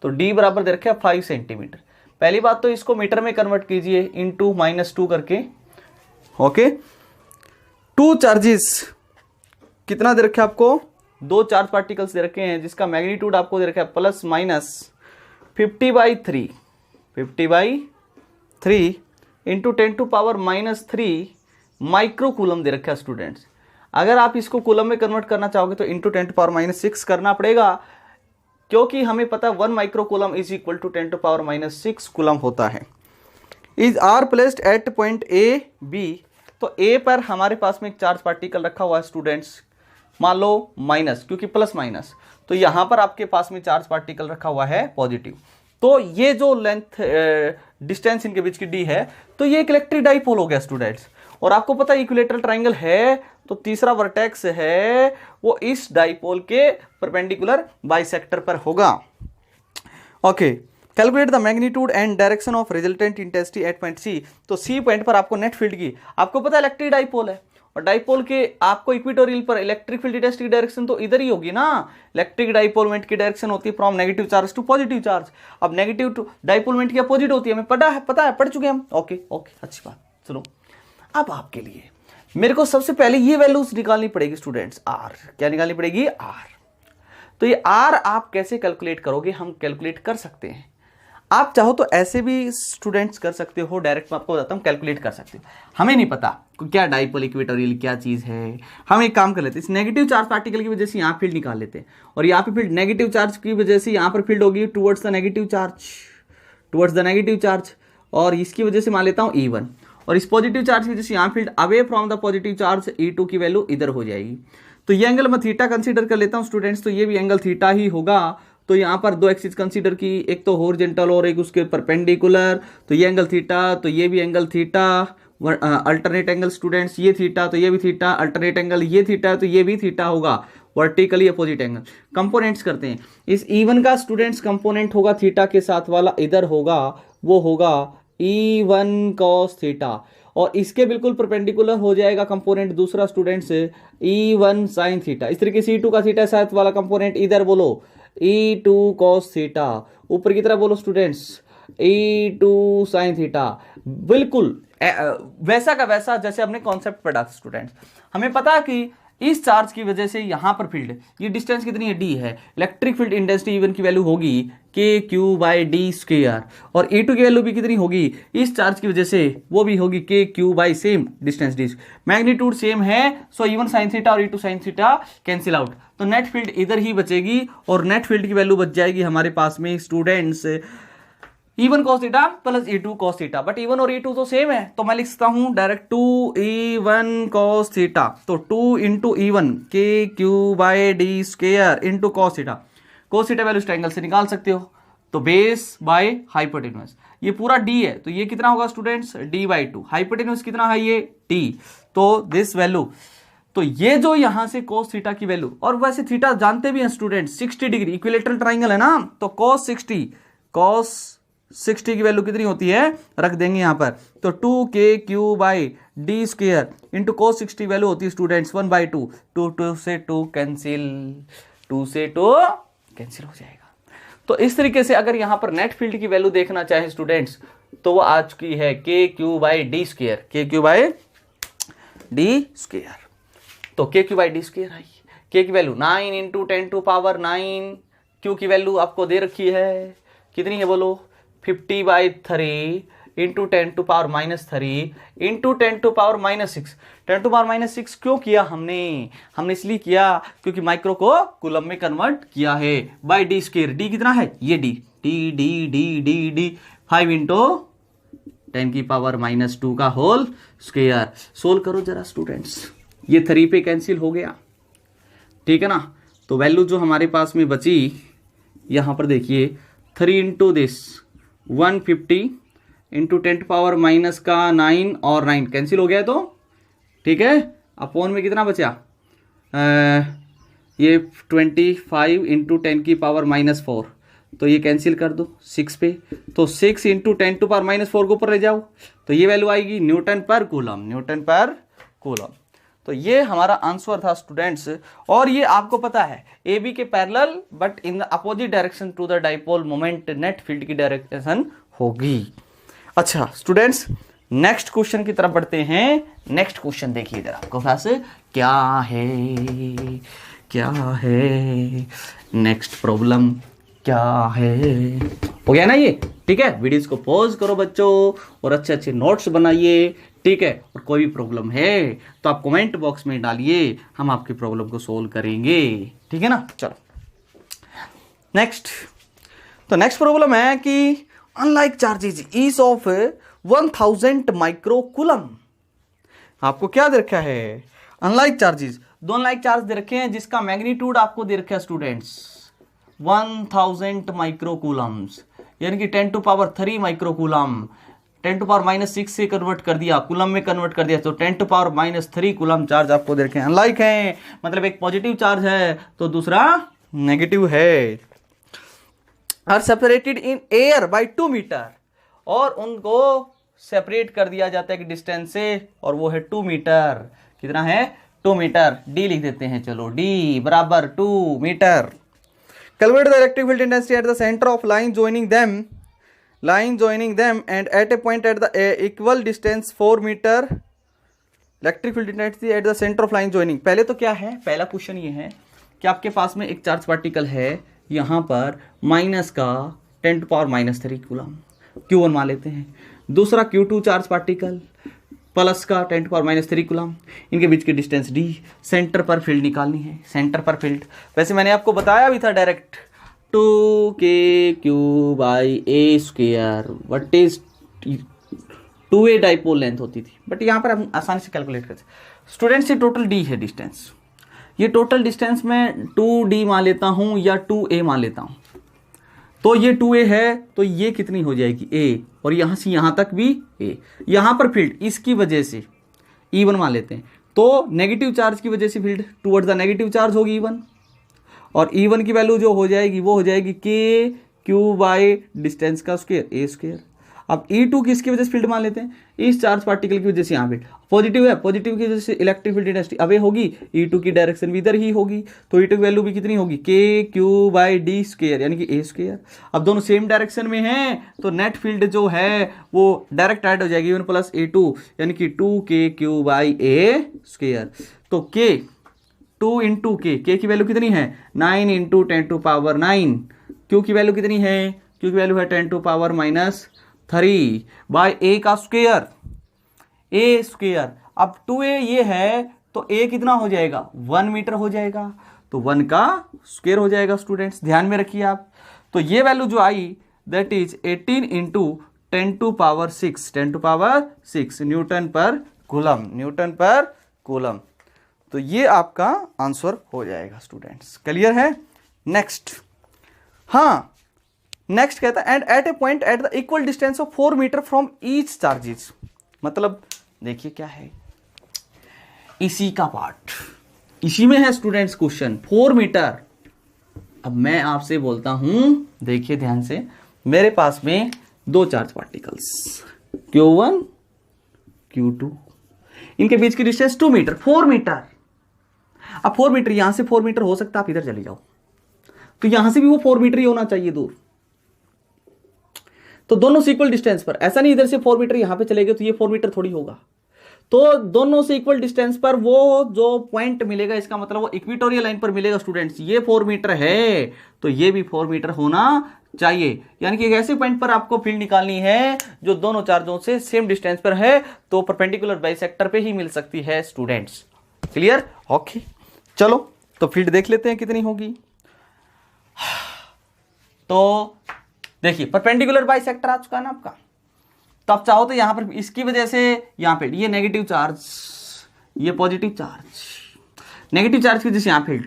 तो डी बराबर दे रखे 5 सेंटीमीटर। पहली बात तो इसको मीटर में कन्वर्ट कीजिए इंटू -2 करके। ओके, 2 चार्जेस कितना दे रखे आपको, 2 चार्ज पार्टिकल्स दे रखे हैं जिसका मैग्नीट्यूड आपको दे रखा है +-50/3 इंटू 10⁻³ माइक्रो कूलम दे रखा है स्टूडेंट्स। अगर आप इसको कूलम में कन्वर्ट करना चाहोगे तो इंटू 10⁻6 करना पड़ेगा, क्योंकि हमें पता है 1 micro coulomb is equal to 10⁻6 coulomb होता है। Is are placed at point a b, तो ए पर हमारे पास में एक चार्ज पार्टिकल रखा हुआ है स्टूडेंट्स, मान लो माइनस, क्योंकि प्लस माइनस, तो यहां पर आपके पास में चार्ज पार्टिकल रखा हुआ है पॉजिटिव। तो ये जो लेंथ डिस्टेंस इनके बीच की डी है, तो ये एक इलेक्ट्रिक डाइपोल हो गया स्टूडेंट्स। और आपको पता है इक्विलेटरल ट्रायंगल है, तो तीसरा वर्टेक्स है वो इस डाइपोल के परपेंडिकुलर बाइसेक्टर पर होगा। Okay, calculate the magnitude and direction of resultant intensity at point c. तो सी पॉइंट पर आपको नेट फील्ड की, आपको पता है इलेक्ट्रिक डाइपोल है, और डाइपोल के आपको इक्वेटोरियल पर इलेक्ट्रिक फील्ड इंटेंसिटी डायरेक्शन तो इधर ही होगी ना। इलेक्ट्रिक डाइपोलमेंट की डायरेक्शन होती है from negative charge to positive charge. अब नेगेटिव डाइपोलमेंट की अपोजिट होती है, हमें पता है, पढ़ चुके हम। ओके, अच्छी बात। चलो, अब आपके लिए मेरे को सबसे पहले ये वैल्यूज निकालनी पड़ेगी स्टूडेंट्स, आर। क्या निकालनी पड़ेगी? आर। तो ये आर आप कैसे कैलकुलेट करोगे? हम कैलकुलेट कर सकते हैं। आप चाहो तो ऐसे भी स्टूडेंट्स कर सकते हो, डायरेक्ट मैं आपको बताता हूँ, कैलकुलेट कर सकते हो। हमें नहीं पता क्या डाइपोल इक्वेटोरियल क्या चीज है, हम एक काम कर लेते हैं, इस नेगेटिव चार्ज पार्टिकल की वजह से यहाँ फील्ड निकाल लेते हैं, और यहाँ पे फील्ड नेगेटिव चार्ज की वजह से यहाँ पर फील्ड होगी टुवर्ड्स द नेगेटिव चार्ज, और इसकी वजह से मान लेता हूँ E1, और इस पॉजिटिव चार्ज की वजह से यहाँ field away from the positive charge E2 की वैल्यू इधर हो जाएगी। तो ये एंगल मैं थीटा कंसीडर कर लेता हूँ स्टूडेंट्स, तो ये भी एंगल थीटा ही होगा। तो यहाँ पर 2 एक्सिस कंसीडर की, एक तो हॉरिजॉन्टल और एक उसके परपेंडिकुलर, तो ये एंगल थीटा, तो ये भी angle theta, alternate angle students ये थीटा, तो ये भी थीटा, अल्टरनेट एंगल ये थीटा, तो ये भी थीटा होगा, वर्टिकली अपोजिट एंगल। कंपोनेंट्स करते हैं, इस E1 का स्टूडेंट्स कंपोनेंट होगा थीटा के साथ वाला, इधर होगा, वो होगा E1 cos थीटा, और इसके बिल्कुल परपेंडिकुलर हो जाएगा कंपोनेंट दूसरा स्टूडेंट्स E1 sin थीटा। इस तरीके से E2 का थीटा साथ वाला कंपोनेंट इधर बोलो E2 cos थीटा, ऊपर की तरफ बोलो स्टूडेंट्स E2 sin थीटा। बिल्कुल वैसा का वैसा जैसे हमने कॉन्सेप्ट पढ़ा स्टूडेंट्स। हमें पता कि इस चार्ज की वजह से यहां पर फील्ड, ये डिस्टेंस कितनी है? डी है। इलेक्ट्रिक फील्ड इंटेंसिटी E1 की वैल्यू होगी KQ/D², और E2 की वैल्यू भी कितनी होगी इस चार्ज की वजह से? वो भी होगी KQ/ same distance D। Magnitude same है, सो E1 sin थीटा और E2 sin theta cancel out, तो नेट फील्ड इधर ही बचेगी, और नेट फील्ड की वैल्यू बच जाएगी हमारे पास में students E1 cos theta plus E2 cos theta. But E1 और E2 तो सेम है, तो मैं लिख सकता हूं डायरेक्ट 2E1 cos थीटा, तो 2 into E1 KQ/D² into cos theta. cos theta value triangle से निकाल सकते हो, तो बेस बाय हाइपोटेन्यूज, ये पूरा D है, तो ये कितना होगा स्टूडेंट्स? D/2। हाइपोटेन्यूज कितना है? ये T, तो दिस वैल्यू, तो ये जो यहां से cos थीटा की वैल्यू, और वैसे थीटा जानते भी हैं स्टूडेंट्स 60 डिग्री, इक्विलेटरल ट्रायंगल है ना, तो cos 60 की वैल्यू कितनी होती है? रख देंगे यहां पर, तो 2KQ/D² इंटू cos 60 वैल्यू होती है स्टूडेंट्स 1/2, 2 से 2 कैंसिल, 2 से 2 कैंसिल हो जाएगा। तो इस तरीके से अगर यहां पर नेट फील्ड की वैल्यू देखना चाहे स्टूडेंट्स, तो वो आ चुकी है KQ/D², KQ/D², तो KQ/D² आई। K की वैल्यू 9 इंटू 10⁻9, Q की वैल्यू आपको दे रखी है, कितनी है बोलो? 50/3 इंटू 10⁻³ इंटू 10⁻6। 10⁻6 क्यों किया हमने इसलिए किया क्योंकि माइक्रो को कूलम में कन्वर्ट किया है, बाय D²। D कितना है? ये D 5 इंटू 10⁻² का होल स्क्वायर। सोल्व करो जरा स्टूडेंट्स, ये 3 पे कैंसिल हो गया, ठीक है ना। तो वैल्यू जो हमारे पास में बची यहां पर देखिए, 3 इंटू दिस 150 इंटू 10⁻⁻9 और 9 कैंसिल हो गया, तो ठीक है। अपॉन में कितना बचा? ये 25 इंटू 10⁻⁻4, तो ये कैंसिल कर दो 6 पे, तो 6 इंटू 10⁻⁴ को ऊपर ले जाओ, तो ये वैल्यू आएगी Newton per coulomb, newton per coulomb. तो ये हमारा आंसर था स्टूडेंट्स। और ये आपको पता है ए बी के parallel but in the opposite direction to the dipole moment net field की डायरेक्शन होगी। अच्छा स्टूडेंट्स, नेक्स्ट क्वेश्चन की तरफ बढ़ते हैं। नेक्स्ट क्वेश्चन देखिए जरा आपको पास क्या है, क्या है नेक्स्ट प्रॉब्लम क्या है। हो गया ना ये, ठीक है। वीडियोस को पॉज करो बच्चों और अच्छे अच्छे नोट्स बनाइए, ठीक है। और कोई भी प्रॉब्लम है तो आप कमेंट बॉक्स में डालिए, हम आपकी प्रॉब्लम को सोल्व करेंगे, ठीक है ना। चलो नेक्स्ट, तो नेक्स्ट प्रॉब्लम है कि unlike charges is of 1000 microcoulomb. आपको क्या दे रखा है, अनलाइक चार्जेस, दो अनलाइक चार्ज दे रखे हैं जिसका मैग्नीट्यूड आपको दे रखा है स्टूडेंट्स 1000 माइक्रोकूलम्स, यानी कि 10⁻³ माइक्रोकूलम। 10⁻⁻6 से कन्वर्ट कर दिया, कूलम में कन्वर्ट कर दिया, तो 10⁻³ कूलम चार्ज आपको दे रखे हैं। अनलाइक है मतलब एक पॉजिटिव चार्ज है तो दूसरा नेगेटिव है। Are separated in air by 2 metre, और उनको सेपरेट कर दिया जाता है कि डिस्टेंस से, और वो है 2 मीटर। कितना है, 2 मीटर। डी लिख देते हैं, चलो डी बराबर 2 metre. Calculate the electric field intensity at the centre of line joining them and at a point at the equal distance 4 metre electric field intensity at the centre of line joining. पहले तो क्या है, पहला question ये है कि आपके पास में एक चार्ज पार्टिकल है यहाँ पर माइनस का 10⁻³ कूलम, Q1 मान लेते हैं। दूसरा Q2 चार्ज पार्टिकल प्लस का 10⁻³ कूलम, इनके बीच की डिस्टेंस d। सेंटर पर फील्ड निकालनी है, सेंटर पर फील्ड वैसे मैंने आपको बताया भी था direct 2kq/a², what is 2a dipole length होती थी, बट यहाँ पर हम आसानी से कैलकुलेट करते हैं। स्टूडेंट्स ये टोटल d है डिस्टेंस, ये टोटल डिस्टेंस में 2d मान लेता हूँ या 2a मान लेता हूँ, तो ये 2a है तो ये कितनी हो जाएगी a, और यहाँ से यहाँ तक भी a। यहाँ पर फील्ड इसकी वजह से E1 मान लेते हैं, तो नेगेटिव चार्ज की वजह से field towards the negative charge होगी E1, और E1 की वैल्यू जो हो जाएगी वो हो जाएगी kq/ डिस्टेंस का स्क्वायर a²। अब E2 किसकी वजह से फील्ड मान लेते हैं, इस चार्ज पार्टिकल की वजह से यहाँ फील्ड पॉजिटिव है, पॉजिटिव की वजह से इलेक्ट्रिक फील्ड इंटेंसिटी अवे होगी, E2 की डायरेक्शन भी इधर ही होगी, तो E2 की वैल्यू भी कितनी होगी kq/d², यानी कि a²। अब दोनों सेम डायरेक्शन में हैं तो नेट फील्ड जो है वो डायरेक्ट ऐड हो जाएगी E1 + A2, यानी कि 2kq/a²। तो k 2 इंटू k की वैल्यू कितनी है 9 इंटू 10⁻⁹। q की वैल्यू कितनी है, q की वैल्यू है 10⁻⁻³ बाय a का स्क्वायर, a²। अब 2a ये है तो a कितना हो जाएगा 1 मीटर हो जाएगा, तो 1 का स्क्वायर हो जाएगा स्टूडेंट्स, ध्यान में रखिए आप। तो ये वैल्यू जो आई that is 18 into 10⁻⁶ newton per coulomb, newton per coulomb. तो ये आपका आंसर हो जाएगा स्टूडेंट्स, क्लियर है। नेक्स्ट, हाँ नेक्स्ट कहता है and at a point at the equal distance of 4 metre from each charges. मतलब देखिए क्या है, इसी का पार्ट इसी में है स्टूडेंट्स क्वेश्चन 4 मीटर। अब मैं आपसे बोलता हूं, देखिए ध्यान से, मेरे पास में दो चार्ज पार्टिकल्स Q1 Q2, इनके बीच की डिस्टेंस 2 मीटर, 4 मीटर। अब 4 मीटर यहां से 4 मीटर हो सकता है, आप इधर चले जाओ तो यहां से भी वो 4 मीटर ही होना चाहिए दूर, तो दोनों से इक्वल डिस्टेंस पर। ऐसा नहीं इधर से 4 मीटर यहां पे चले गए तो ये 4 मीटर थोड़ी होगा, तो दोनों से इक्वल डिस्टेंस पर वो जो पॉइंट मिलेगा इसका मतलब वो इक्वेटोरियल लाइन पर मिलेगा स्टूडेंट्स। ये 4 मीटर है तो ये भी 4 मीटर होना चाहिए, यानी कि एक ऐसे पॉइंट पर आपको फील्ड निकालनी है जो दोनों चार्जों से सेम डिस्टेंस पर है, तो परपेंडिकुलर बाइसेक्टर पे ही मिल सकती है स्टूडेंट्स, क्लियर। ओके चलो तो फील्ड देख लेते हैं कितनी होगी। तो देखिए परपेंडिकुलर बाइसेक्टर आ चुका है ना आपका, तो आप चाहो तो यहां पर इसकी वजह से यहां पे ये नेगेटिव चार्ज, ये पॉजिटिव चार्ज, नेगेटिव चार्ज की वजह से यहां फील्ड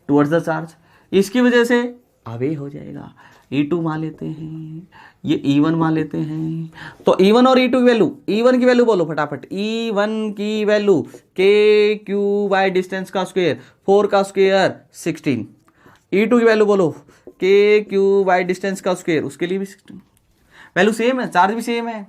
टुवर्ड्स द चार्ज, इसकी वजह से अवे हो जाएगा। E2 मान लेते हैं, ये E1 मान लेते हैं, तो E1 और E2 की वैल्यू, E1 की वैल्यू बोलो फटाफट, E1 की वैल्यू kq/ डिस्टेंस का स्क्वायर 4 का स्क्वायर 16, E2 की वैल्यू बोलो के क्यू बाई डिस्टेंस का स्क्वायर, उसके लिए भी 16 वैल्यू सेम है, चार्ज भी सेम है।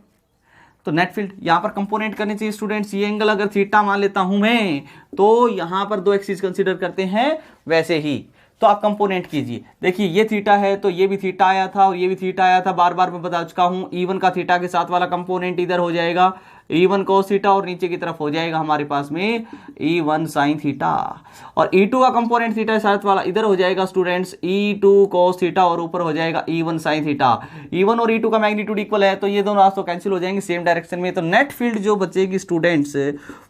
तो नेट फील्ड यहां पर कंपोनेंट करने चाहिए स्टूडेंट्स। ये एंगल अगर थीटा मान लेता हूं मैं, तो यहां पर दो एक्सिस कंसीडर करते हैं वैसे ही। तो आप कंपोनेंट कीजिए। देखिए ये थीटा है तो ये भी थीटा आया था और ये भी थीटा आया था, बार बार मैं बता चुका हूं। E1 का थीटा के साथ वाला कंपोनेंट इधर हो जाएगा E1 cos थीटा, और नीचे की तरफ हो जाएगा हमारे पास में E1 sin थीटा, और E2 का कंपोनेंट थीटा के साथ वाला इधर हो जाएगा स्टूडेंट्स E2 cos थीटा, और ऊपर हो जाएगा E1 sin थीटा। E1 और E2 का मैग्नीट्यूड इक्वल है तो ये दोनों रास्तों कैंसिल हो जाएंगे सेम डायरेक्शन में। तो नेट फील्ड जो बचेगी स्टूडेंट्स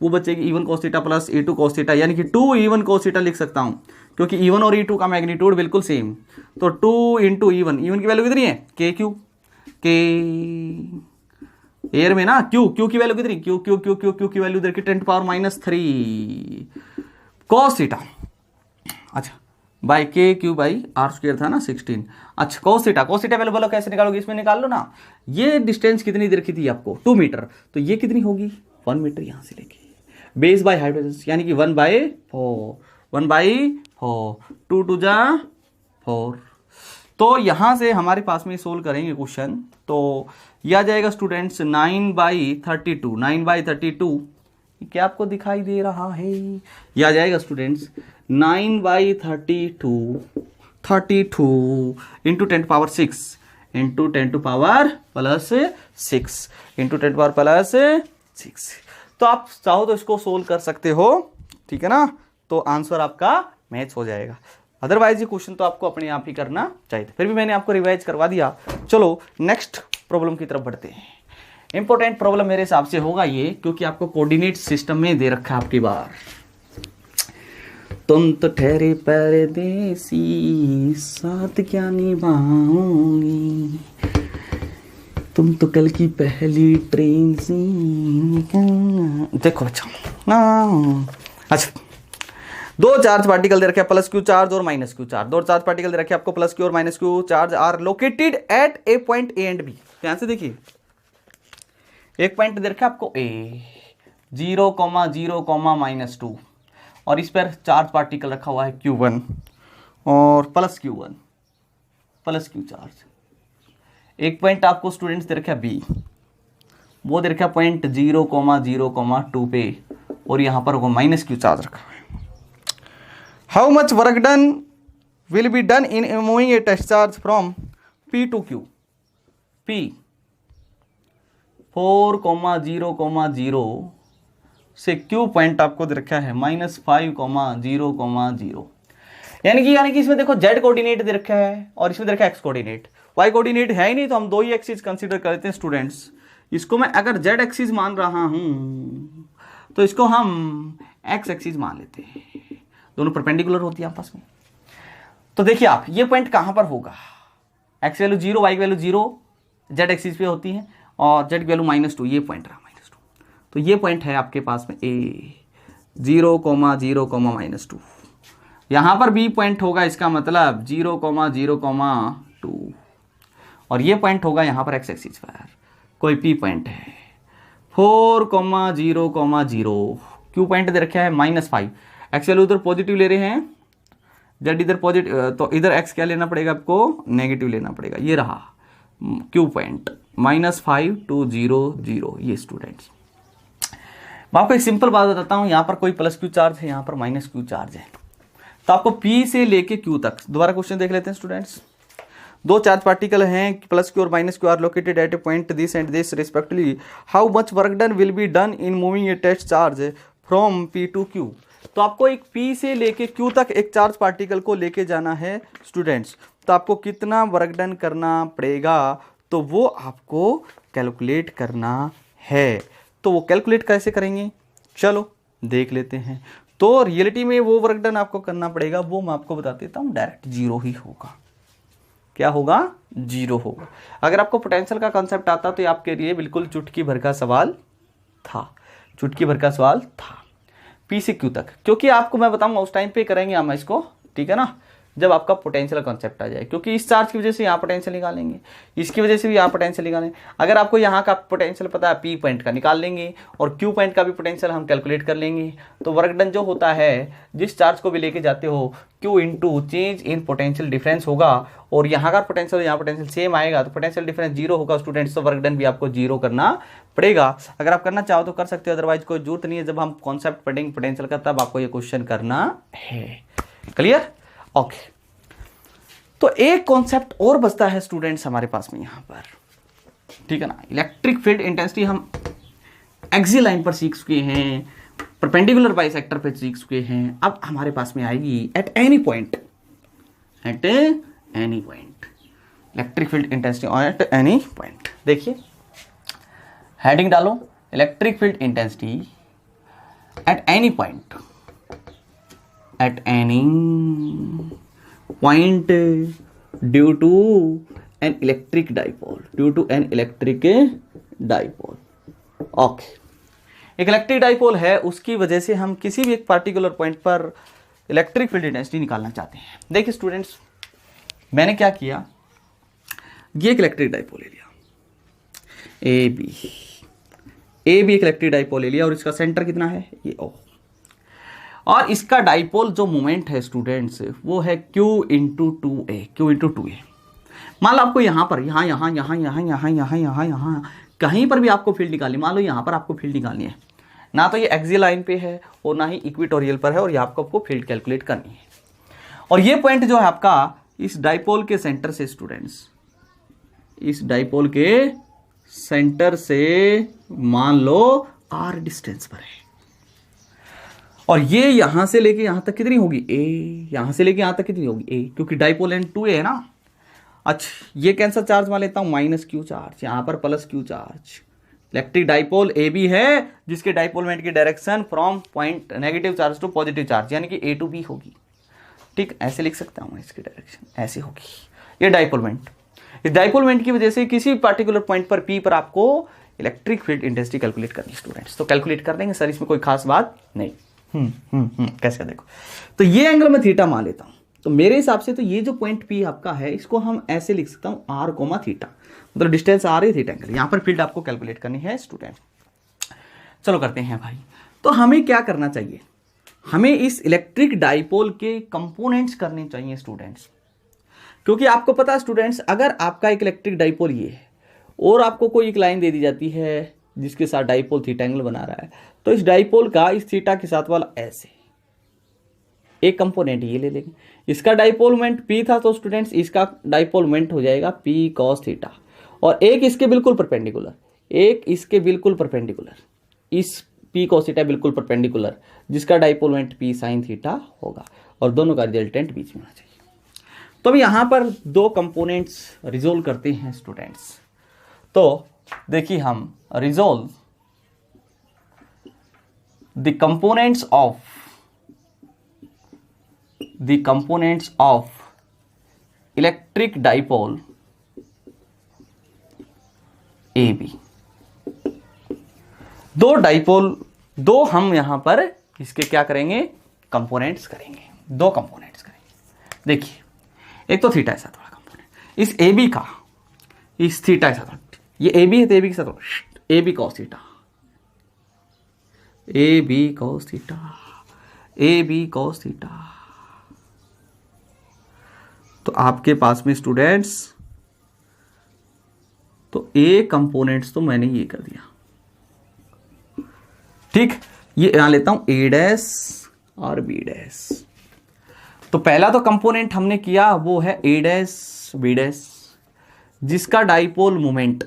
वो बचेगी E1 cos theta plus E2 cos theta, यानी कि 2 E1 cos थीटा लिख सकता हूं क्योंकि E1 और E2 का मैग्नीट्यूड बिल्कुल सेम। तो 2 इंटू E1 की वैल्यू कितनी है के क्यू, के एयर में ना क्यू की वैल्यू कितनी, क्यू की वैल्यू इधर की 10⁻³ cos थीटा। अच्छा बाई के क्यू बाई आर स्क्वायर था ना 16। अच्छा cos थीटा वैल्यू बोलो कैसे निकालोगे, इसमें निकाल लो ना। ये डिस्टेंस कितनी देर की थी आपको 2 मीटर, तो ये कितनी होगी 1 मीटर यहां से लेके बेस बाय हाइट, यानी कि 1/4 2 2 4। तो यहां से हमारे पास में सोल्व करेंगे क्वेश्चन, तो यह आ जाएगा स्टूडेंट्स 9/32 क्या आपको दिखाई दे रहा है, यह आ जाएगा स्टूडेंट्स 9/32 इंटू 10⁻6 इंटू 10⁻+6 इंटू 10⁻+6। तो आप चाहो तो इसको सोल्व कर सकते हो, ठीक है ना। तो आंसर आपका मैच हो जाएगा। अदरवाइज ये क्वेश्चन तो आपको अपने आप ही करना चाहिए, फिर भी मैंने आपको रिवाइज करवा दिया। चलो नेक्स्ट प्रॉब्लम की तरफ बढ़ते हैं। इंपॉर्टेंट प्रॉब्लम मेरे हिसाब से होगा ये, क्योंकि आपको कोऑर्डिनेट सिस्टम में दे रखा है आपकी बार। तुम तो ठहरे परदेसी साथ क्या निभाओगी, तुम तो कल की पहली ट्रेन से देखो अच्छा अच्छा 2 चार्ज पार्टिकल दे रखे प्लस क्यू चार्ज और minus Q charge. 2 charge particle दे रखे आपको प्लस क्यू और minus Q charge are located at a point A and B. ध्यान से देखिए, एक पॉइंट दे रखा आपको ए 0,0,-2 और इस पर चार्ज पार्टिकल रखा हुआ है Q1 और plus Q1 plus Q charge. एक पॉइंट आपको स्टूडेंट्स दे रखा बी, वो दे रखा पॉइंट 0,0,2 पे, और यहां पर वो माइनस क्यू चार्ज रखा है। How much work done will be done in moving a test charge from P to Q। P 4,0,0 से Q पॉइंट आपको दे रखा है -5,0,0। यानी कि इसमें देखो Z कोऑर्डिनेट दे रखा है और इसमें दे रखा है X कोऑर्डिनेट। Y कोऑर्डिनेट है ही नहीं, तो हम 2 ही एक्सिस कंसीडर करते हैं स्टूडेंट्स। इसको मैं अगर Z एक्सिस मान रहा हूं तो इसको हम X एक्सिस मान लेते हैं, दोनों परपेंडिकुलर होती है आपस में। तो देखिए आप ये पॉइंट कहां पर होगा, X value 0 Y value 0 Z axis पे होती है और Z वैल्यू -2, ये पॉइंट रहा -2। तो ये पॉइंट है आपके पास में A 0,0,-2। यहां पर B पॉइंट होगा, इसका मतलब 0,0,2, और ये पॉइंट होगा यहां पर X एक्सिस पर कोई P पॉइंट है 4,0,0। Q पॉइंट दे रखा है -5। X वैल्यू उधर पॉजिटिव ले रहे हैं, Z इधर पॉजिटिव, तो इधर X क्या लेना पड़ेगा आपको, नेगेटिव लेना पड़ेगा। ये रहा Q पॉइंट -5 to 0 0। ये स्टूडेंट्स मैं आपको एक सिंपल बात बताता हूं, यहां पर कोई प्लस क्यू चार्ज है, यहां पर माइनस क्यू चार्ज है, तो आपको P से लेके Q तक दोबारा क्वेश्चन देख लेते हैं स्टूडेंट्स। 2 चार्ज पार्टिकल हैं प्लस क्यू और minus q are located at a point this and this respectively. How much work done will be done in moving a test charge from P to Q। तो आपको एक P से लेके Q तक एक charge particle को लेके जाना है स्टूडेंट्स, तो आपको कितना वर्क डन करना पड़ेगा, तो वो आपको कैलकुलेट करना है। तो वो कैलकुलेट कैसे करेंगे, चलो देख लेते हैं। तो रियलिटी में वो वर्क डन आपको करना पड़ेगा, वो मैं आपको बता देता हूँ, डायरेक्ट 0 ही होगा। क्या होगा, 0 होगा। अगर आपको पोटेंशियल का कंसेप्ट आता तो ये आपके लिए बिल्कुल चुटकी भर का सवाल था, चुटकी भर का सवाल था P से Q तक, क्योंकि आपको मैं बताऊंगा उस टाइम पे करेंगे हम इसको, ठीक है ना। जब आपका पोटेंशियल कॉन्सेप्ट आ जाए, क्योंकि इस चार्ज की वजह से यहाँ पोटेंशियल निकालेंगे, इसकी वजह से भी यहाँ पोटेंशियल निकालेंगे। अगर आपको यहाँ का पोटेंशियल पता है पी पॉइंट का निकाल लेंगे और क्यू पॉइंट का भी पोटेंशियल हम कैलकुलेट कर लेंगे। तो वर्क डन जो होता है, जिस चार्ज को भी लेके जाते हो, Q into change in potential difference होगा, और यहाँ का पोटेंशियल यहाँ पोटेंशियल सेम आएगा, तो पोटेंशियल डिफरेंस जीरो होगा स्टूडेंट्स। तो वर्क डन भी आपको जीरो करना पड़ेगा। अगर आप करना चाहो तो कर सकते हो, अदरवाइज कोई जरूरत नहीं है। जब हम कॉन्सेप्ट पढ़ेंगे पोटेंशियल का तब आपको ये क्वेश्चन करना है। क्लियर? ओके। तो एक कॉन्सेप्ट और बचता है स्टूडेंट्स हमारे पास में यहाँ पर, ठीक है ना। इलेक्ट्रिक फील्ड इंटेंसिटी हम एक्सियल लाइन पर सीख चुके हैं, परपेंडिकुलर बाइसेक्टर पे सीख चुके हैं। अब हमारे पास में आएगी at any point, at any point electric field intensity at any point. देखिए हेडिंग डालो, electric field intensity at any point, at any point due to an electric dipole, due to an electric dipole. Okay, एक electric dipole है, उसकी वजह से हम किसी भी एक पार्टिकुलर पॉइंट पर इलेक्ट्रिक फील्ड इंटेंसिटी निकालना चाहते हैं। देखिए स्टूडेंट्स, मैंने क्या किया, ये एक इलेक्ट्रिक डाइपोल ले लिया, ए बी एक इलेक्ट्रिक डाइपोल ले लिया, और इसका सेंटर कितना है, ये ओ, और इसका डाइपोल जो मोमेंट है स्टूडेंट्स वो है Q इंटू टू ए, क्यू इंटू टू ए। मान लो आपको यहाँ पर यहाँ कहीं पर भी आपको फील्ड निकालनी, मान लो यहाँ पर आपको फील्ड निकालनी है, ना तो ये एक्सियल लाइन पे है और ना ही इक्वेटोरियल पर है, और यहाँ आपको फील्ड कैलकुलेट करनी है। और ये पॉइंट जो है आपका इस डाइपोल के सेंटर से स्टूडेंट्स, इस डाइपोल के सेंटर से मान लो r डिस्टेंस पर है, और ये यहां से लेके यहां तक कितनी होगी a, यहां से लेके यहां तक कितनी होगी a, क्योंकि डाइपोल एंड 2a है ना। अच्छा, ये कैंसर चार्ज मान लेता हूं, माइनस क्यू चार्ज, यहां पर plus Q charge. Electric dipole a b है, जिसके डाइपोल मोमेंट की direction from point negative charge to positive charge, यानी कि ए टू बी होगी। ठीक, ऐसे लिख सकता हूं, इसकी डायरेक्शन ऐसी होगी। ये डाइपोल मोमेंट, इस डाइपोल मोमेंट की वजह से किसी पार्टिकुलर पॉइंट पर पी पर आपको इलेक्ट्रिक फील्ड इंटेंसिटी कैलकुलेट करनी है स्टूडेंट्स। तो कैलकुलेट कर देंगे सर, इसमें कोई खास बात नहीं। कैसे, देखो तो ये एंगल मैं थीटा मान लेता हूं, तो मेरे हिसाब से तो ये जो पॉइंट पी आपका है, इसको हम ऐसे लिख सकता हूं आर कोमा थीटा, मतलब डिस्टेंस आर है, थीटा एंगल। यहां पर फील्ड आपको कैलकुलेट करनी है स्टूडेंट। चलो करते हैं भाई। तो हमें क्या करना चाहिए, हमें इस इलेक्ट्रिक डाइपोल के कंपोनेंट्स करने चाहिए स्टूडेंट्स, क्योंकि आपको पता है स्टूडेंट्स, अगर आपका एक इलेक्ट्रिक डाइपोल ये है और आपको कोई एक लाइन दे दी जाती है जिसके साथ डाइपोल थीटा एंगल बना रहा है, तो इस डाइपोल का इस थीटा के साथ वाला ऐसे एक कंपोनेंट ये ले लेंगे। इसका डाइपोल मोमेंट P था, तो स्टूडेंट्स इसका डाइपोल मोमेंट हो जाएगा P cos थीटा, और एक इसके बिल्कुल परपेंडिकुलर, एक इसके बिल्कुल परपेंडिकुलर, इस P cos थीटा बिल्कुल परपेंडिकुलर, जिसका dipole moment P sin theta होगा, और दोनों का रिजल्टेंट बीच में होना चाहिए। तो अब यहां पर दो कंपोनेंट्स रिजोल्व करते हैं स्टूडेंट्स। तो देखिए हम resolve the components of electric dipole a b. दो डाइपोल, दो हम यहां पर इसके क्या करेंगे, कंपोनेंट्स करेंगे, दो कंपोनेंट्स करेंगे। देखिए एक तो थीटा ऐसा थोड़ा कंपोनेंट, इस ए बी का इस थीटा ऐसा थोड़ा, ये ए बी है तो ए बी के साथ a b cos theta, a b cos theta, a b cos theta. तो आपके पास में स्टूडेंट्स, तो ए कंपोनेंट्स तो मैंने ये कर दिया, ठीक। ये यहां लेता हूं ए डैश और बी डैश। तो पहला तो कंपोनेंट हमने किया वो है ए डैश बी डैश, जिसका डाइपोल मोमेंट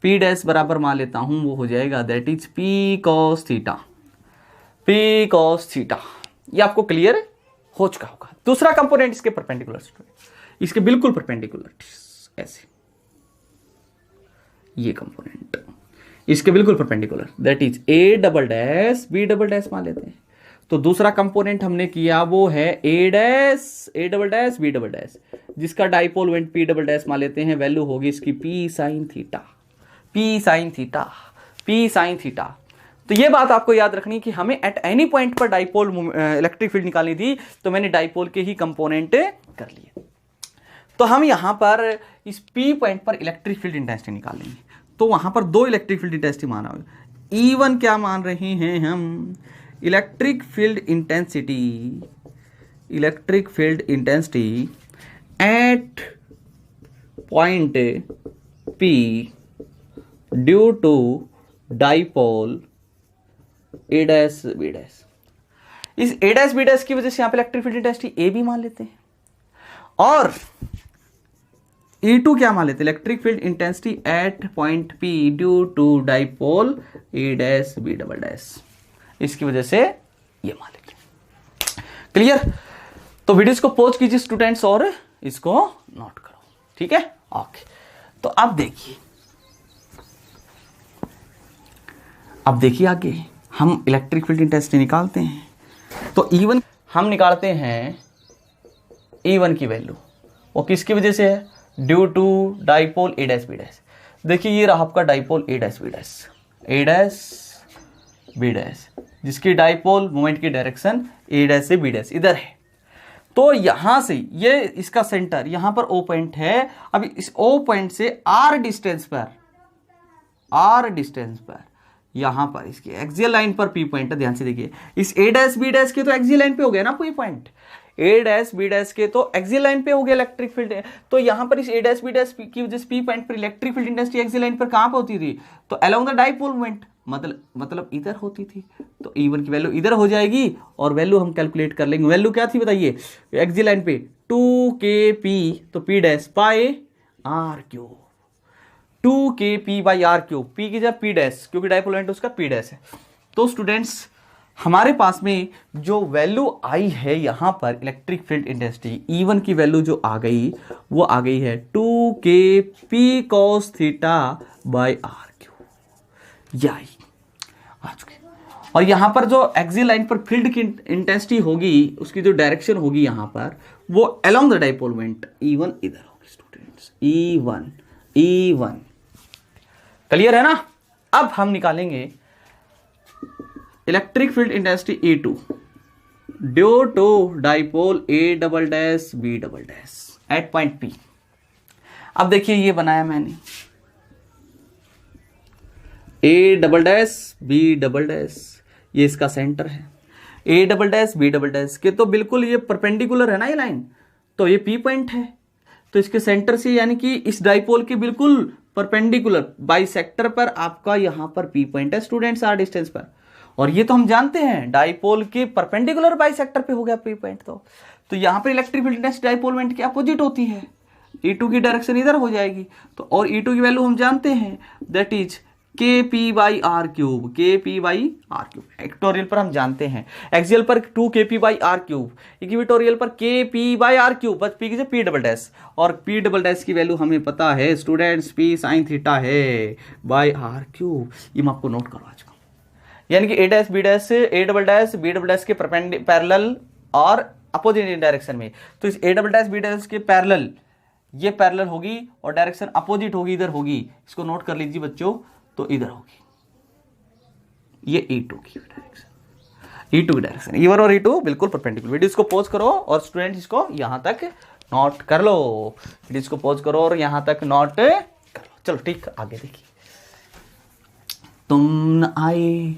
P डैश बराबर मान लेता हूं, वो हो जाएगा that is P cos theta, P cos theta. ये आपको क्लियर हो चुका होगा। दूसरा कंपोनेंट इसके परपेंडिकुलर, इसके बिल्कुल परपेंडिकुलर, ऐसे ये कंपोनेंट इसके बिल्कुल perpendicular, that is A double dash B double dash मान लेते हैं। तो दूसरा कंपोनेंट हमने किया वो है A double dash B double dash, जिसका dipole moment P double dash मान लेते हैं, वैल्यू होगी इसकी P sin theta, P sin theta, P sin theta. तो ये बात आपको याद रखनी कि हमें एट एनी पॉइंट पर डाइपोल इलेक्ट्रिक फील्ड निकालनी थी, तो मैंने डाइपोल के ही कंपोनेंट कर लिए। तो हम यहां पर इस पी पॉइंट पर इलेक्ट्रिक फील्ड इंटेंसिटी निकालेंगे। तो वहां पर दो इलेक्ट्रिक फील्ड इंटेंसिटी माना होगा। E1 क्या मान रहे हैं हम, electric field intensity at point P due to dipole A dash B dash. इस A डैश B डैश की वजह से यहां पे इलेक्ट्रिक फील्ड इंटेंसिटी A भी मान लेते हैं, और E2 क्या मान लेते हैं, electric field intensity at point P due to dipole A dash B double dash. इसकी वजह से ये मान लेते। क्लियर? तो वीडियोस को पॉज कीजिए स्टूडेंट्स और इसको नोट करो, ठीक है? ओके, तो अब देखिए आगे हम इलेक्ट्रिक फील्ड इंटेंसिटी निकालते हैं। तो E1 हम निकालते हैं, E1 की वैल्यू वो किसकी वजह से है, due to dipole A dash B dash. देखिए ये रहा आपका dipole A dash B dash, जिसकी डाइपोल मोमेंट की डायरेक्शन A डैश से B डैश इधर है। तो यहां से ये इसका सेंटर यहां पर O पॉइंट है। अभी इस O पॉइंट से R डिस्टेंस पर यहां पर इसकी एक्सियल लाइन पर P पॉइंट है। ध्यान से देखिए, इस A डैश B डैश के तो एक्सियल लाइन पे हो गया ना P point, A dash B dash के तो एक्सियल लाइन पे हो गया इलेक्ट्रिक फील्ड। तो यहां पर इस A डैश B डैश की वजह से P पॉइंट पर electric field intensity axial line पर कहां पे होती थी, तो अलोंग द डाइपोल मोमेंट, मतलब इधर होती थी। तो E1 की वैल्यू इधर हो जाएगी, और वैल्यू हम कैलकुलेट कर लेंगे। वैल्यू क्या थी बताइए, एक्सियल लाइन पे 2kp, तो P dash by R cube, 2kp by R cube, P की जगह P डैश, क्योंकि डाइपोल मोमेंट उसका P डैश है। तो स्टूडेंट्स हमारे पास में जो वैल्यू आई है यहां पर इलेक्ट्रिक फील्ड इंटेंसिटी E1 की वैल्यू जो आ गई, वो आ गई है 2kp cos theta by R cube, ये आई आ चुकी। और यहां पर जो एक्सियल लाइन पर फील्ड की इंटेंसिटी होगी, उसकी जो डायरेक्शन होगी यहां पर, वो along the dipole moment E1 इधर होगी स्टूडेंट्स, E1 क्लियर है ना? अब हम निकालेंगे electric field intensity E2 due to dipole A double dash B double dash at point P। अब देखिए ये बनाया मैंने A double dash B double dash, ये इसका सेंटर है। A double dash B double dash के तो बिल्कुल ये परपेंडिकुलर है ना ये लाइन, तो ये P पॉइंट है। तो इसके सेंटर से यानी कि इस डाइपोल के बिल्कुल परपेंडिकुलर बाइसेक्टर पर आपका यहां पर P पॉइंट है स्टूडेंट्स, R डिस्टेंस पर। और ये तो हम जानते हैं डाइपोल के परपेंडिकुलर बाइसेक्टर पे हो गया P पॉइंट। तो यहां पर electric field intensity dipole moment के अपोजिट होती है, E2 की डायरेक्शन इधर हो जाएगी। तो और E2 की वैल्यू हम जानते हैं, that is kp by R cube, equatorial पर हम जानते हैं, एक्सियल पर 2kp by R cube, equatorial पर kp बाई R क्यूब, बस P की P डबल डैश, और P डबल डैश की वैल्यू हमें पता है स्टूडेंट्स, P साइन थीटा है बाई R क्यूब। ये मैं आपको नोट करवा चुका हूं। यानी कि A dash B dash A double dash B double dash के पैरेलल और अपोजिट डायरेक्शन में। तो इस A double dash B dash के पैरेलल, ये पैरेलल होगी और डायरेक्शन अपोजिट होगी, इधर होगी। इसको नोट कर लीजिए बच्चों, तो इधर होगी ये E2 की डायरेक्शन, E1 और E2 बिल्कुल परपेंडिकुलर। वीडियो इसको पॉज करो और स्टूडेंट इसको यहां तक नोट कर लो। वीडियो इसको पॉज करो और यहां तक नोट कर लो। चलो ठीक, आगे देखिए। तुम न आए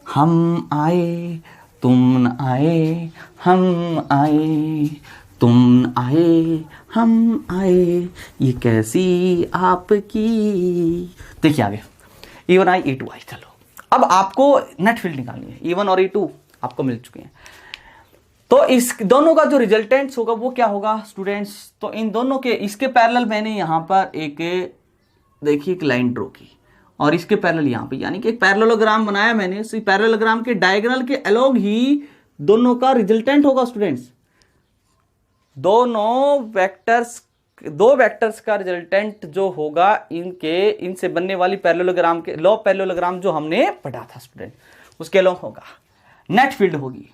हम आए, तुम न आए हम आए, तुम न आए हम आए, ये कैसी आपकी। देखिए आगे E1 आई E2 आई। चलो अब आपको नेट फील्ड निकालनी है। E1 और E2 आपको मिल चुके हैं, तो इस दोनों का जो रिजल्टेंट्स होगा वो क्या होगा स्टूडेंट्स, तो इन दोनों के इसके पैरेलल मैंने यहां पर एक देखिए एक लाइन ड्रॉ की, और इसके पैरेलल यहां पे, यानी कि एक पैरेललोग्राम बनाया मैंने। इस पैरेललोग्राम के डायगोनल के अलोंग ही दोनों का रिजल्टेंट होगा स्टूडेंट्स। दो वेक्टर्स का रिजल्टेंट जो होगा इनसे बनने वाली पैरेललोग्राम के लॉ पैरेललोग्राम जो हमने पढ़ा था स्टूडेंट, उसके अलोंग होगा नेट फील्ड होगी।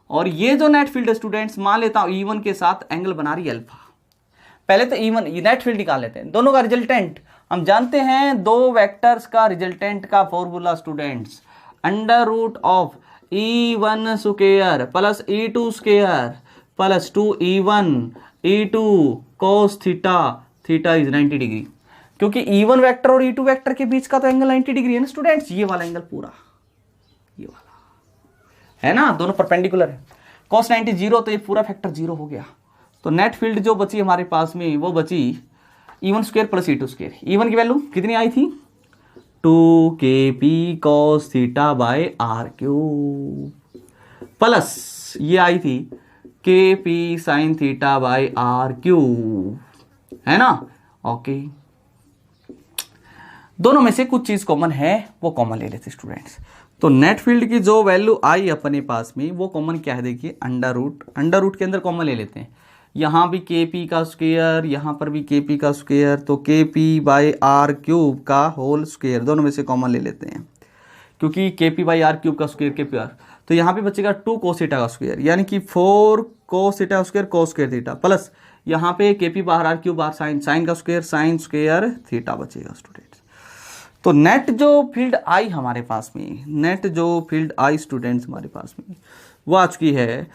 और ये जो नेट फील्ड है स्टूडेंट्स, मान लेता हूं E1 के साथ एंगल बना रही है अल्फा। पहले तो E1 ये नेट फील्ड निकाल लेते हैं। दोनों का रिजल्टेंट हम जानते हैं, दो वेक्टर्स का रिजल्टेंट का formula students, under root of E1 square plus E2 square plus 2E1 E2 cos theta, theta is 90 degree. क्योंकि E1 वेक्टर और E2 वेक्टर के बीच का तो एंगल 90 डिग्री है ना स्टूडेंट्स, ये वाला एंगल पूरा, ये वाला है ना, दोनों परपेंडिकुलर है। cos 90 0, तो ये पूरा फैक्टर 0 हो गया। तो नेट फील्ड जो बची हमारे पास में वो बची E1 square plus E2 square. E1 की वैल्यू कितनी आई थी 2kp cos theta by R cube plus ये आई थी kp sine theta by R cube, है ना। ओके, दोनों में से कुछ चीज कॉमन है, वो कॉमन ले लेते स्टूडेंट्स। तो नेट फील्ड की जो वैल्यू आई अपने पास में वो कॉमन क्या है, देखिए अंडर रूट के अंदर कॉमन ले लेते हैं। यहाँ भी kp का स्क्वायर, यहाँ पर भी kp का स्क्वायर, तो kp बाई आर क्यूब का होल स्क्वायर, दोनों में से कॉमन ले लेते हैं क्योंकि kp बाई आर क्यूब का स्क्वायर kp आर। तो यहाँ पे बचेगा 2 cos थीटा का स्क्वायर, यानी कि 4 cos theta square cos square theta, plus यहाँ पे kp बाहर आर क्यूब आर साइन का स्क्वायर साइन स्क्वायर थीटा बचेगा स्टूडेंट्स। तो नेट जो फील्ड आई हमारे पास में, नेट जो फील्ड आई स्टूडेंट्स हमारे पास में वो आ चुकी है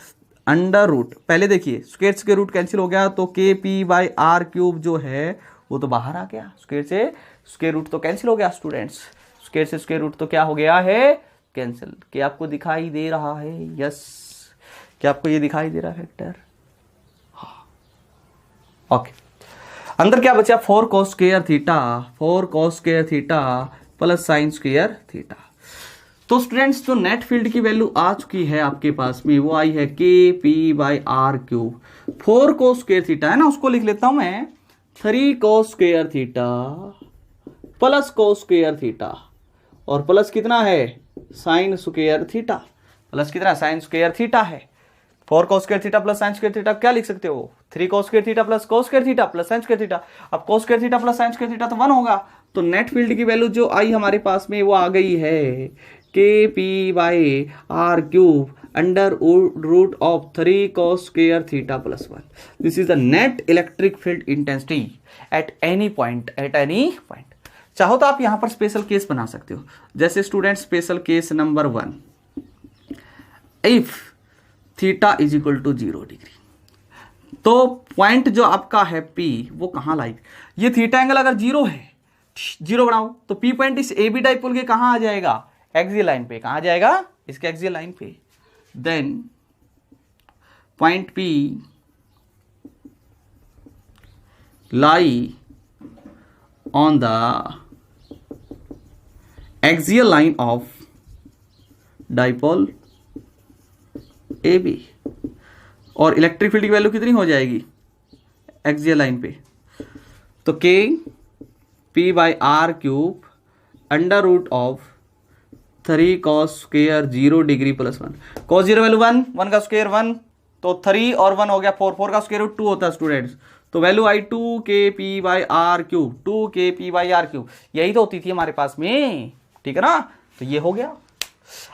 अंडर रूट। पहले देखिए स्क्वायर से रूट कैंसिल हो गया, तो kp बाई आर क्यूब जो है वो तो बाहर आ गया, स्क्वायर से स्क्वायर रूट तो कैंसिल हो गया स्टूडेंट्स, स्क्वायर से स्क्वायर रूट तो क्या हो गया है कैंसिल। क्या आपको दिखाई दे रहा है, यस, क्या आपको ये दिखाई दे रहा है फैक्टर, हाँ ओके। अंदर क्या बचा 4 cos square theta, 4 cos square theta plus sine square theta. तो स्टूडेंट्स जो नेट फील्ड की वैल्यू आ चुकी है आपके पास में वो आई है kp by are cube. 4 cos square theta है ना, उसको लिख लेता हूं मैं 3 cos square theta plus cos square theta और प्लस कितना है साइन स्क्वायर थीटा, प्लस कितना साइन स्क्वायर थीटा है। 4 cos square theta plus sine square theta क्या लिख सकते हो 3 cos square theta plus cos square theta plus sine square theta. अब cos square theta plus sine square theta तो 1 होगा। तो नेट फील्ड की वैल्यू जो आई हमारे पास में वो आ गई है kp by are cube under root of 3 cos square theta plus 1। This is the net electric field intensity at any point, at any point. चाहो तो आप यहां पर स्पेशल केस बना सकते हो, जैसे student special case number 1, if theta is equal to 0 degree, तो पॉइंट जो आपका है P वो कहां लाइक, ये थीटा एंगल अगर 0 है, 0 बनाओ तो P पॉइंट इस AB डाइपोल के कहां आ जाएगा एक्सियल लाइन पे, कहां आ जाएगा इसके एक्सियल लाइन पे। Then point P lie on the axial line of dipole AB और इलेक्ट्रिक फील्ड की वैल्यू कितनी हो जाएगी एक्सियल लाइन पे, तो kp by are cube under root of 3 cos square 0 degree plus 1। cos 0 value 1, 1 का square 1, तो 3 और 1 हो गया 4, 4 का स्क्वायर रूट 2 होता है स्टूडेंट्स। तो वैल्यू आई 2 kp by are cube, 2 kp by are cube, यही तो होती थी हमारे पास में, ठीक है ना। तो ये हो गया।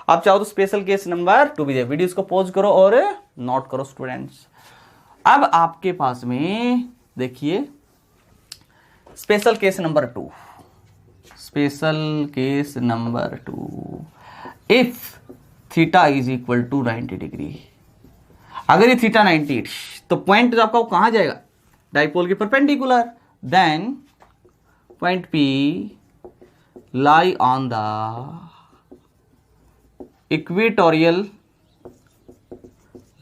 आप चाहो तो स्पेशल केस नंबर 2 भी दे, वीडियोस को पॉज करो और नोट करो स्टूडेंट्स। अब आपके पास में देखिए special case number 2, special case number 2, if theta is equal to 90 degree. अगर ये थीटा 90 तो पॉइंट जो आपका वो कहां जाएगा डाइपोल के perpendicular, then point P lie on the equatorial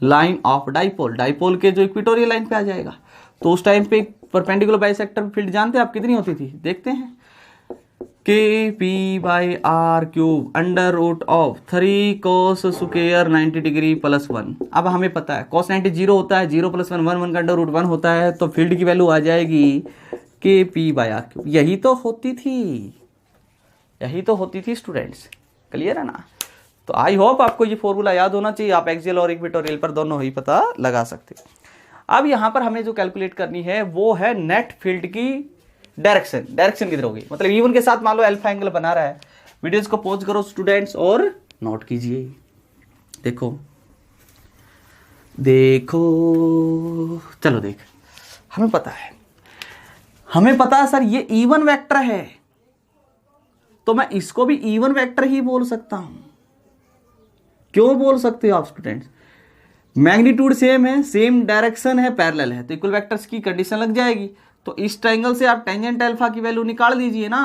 line of dipole, dipole के जो इक्वेटोरियल लाइन पे आ जाएगा। तो उस टाइम पे परपेंडिकुलर बाइसेक्टर फील्ड जानते हैं आप कितनी होती थी, देखते हैं kp by are cube under root of 3 cos square 90 degree plus 1। अब हमें पता है cos 90 0 होता है, 0 प्लस 1 1, 1 का अंडर रूट 1 होता है, तो फील्ड की वैल्यू आ जाएगी kp बाई आर क्यूब। यही तो होती थी, यही तो होती थी स्टूडेंट्स, क्लियर है ना। तो आई होप आपको ये फॉर्मूला याद होना चाहिए, आप एक्सियल और इक्वेटोरियल पर दोनों ही पता लगा सकते हैं। अब यहां पर हमें जो कैलकुलेट करनी है वो है नेट फील्ड की डायरेक्शन, डायरेक्शन किधर होगी, मतलब E1 के साथ मान लो अल्फा एंगल बना रहा है। वीडियोस को पॉज करो स्टूडेंट्स और नोट कीजिए। देखो देखो, चलो देख, हमें पता है, हमें पता है सर ये E1 वेक्टर है, तो मैं इसको भी E1 वेक्टर ही बोल सकता हूं, क्यों बोल सकते हो आप स्टूडेंट्स? मैग्नीट्यूड सेम है, सेम डायरेक्शन है, पैरेलल है, तो इक्वल वेक्टर्स की कंडीशन लग जाएगी। तो इस ट्रायंगल से आप टेंजेंट अल्फा की वैल्यू निकाल दीजिए ना।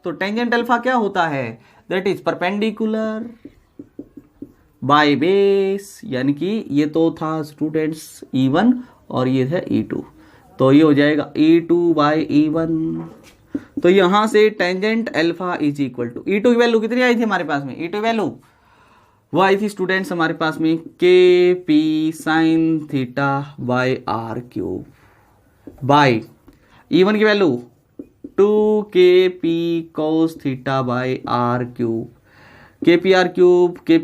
तो टेंजेंट अल्फा क्या होता है? That is perpendicular by base, यानी कि ये तो था स्टूडेंट्स E1 और ये है E2, तो ये हो जाएगा E2 बाय E1। तो यहां से tangent alpha is equal to E2 की वैल्यू कितनी आई थी हमारे पास में? E2 वैल्यू वो आई थी स्टूडेंट्स हमारे पास में KP sine theta by R cube, by E1 की value 2KP cos theta by R cube, KP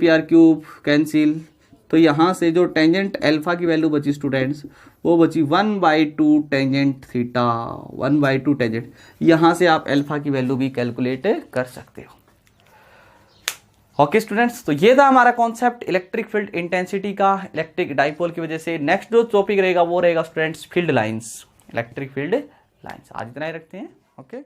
R cube cancel. तो यहाँ से जो टेंजेंट अल्फा की वैल्यू बची स्टूडेंट्स, वो बची 1/2 टेंजेंट थीटा, 1/2 टेंजेंट। यहाँ से आप अल्फा की वैल्यू भी कैलकुलेट कर सकते हो। ओके स्टूडेंट्स, तो ये था हमारा कॉन्सेप्ट इलेक्ट्रिक फील्ड इंटेंसिटी का इलेक्ट्रिक डाइपोल की वजह से। नेक्स्ट जो टॉपिक रहेगा वो रहेगा students field lines, electric field lines. आज इतना ही रखते हैं। ओके।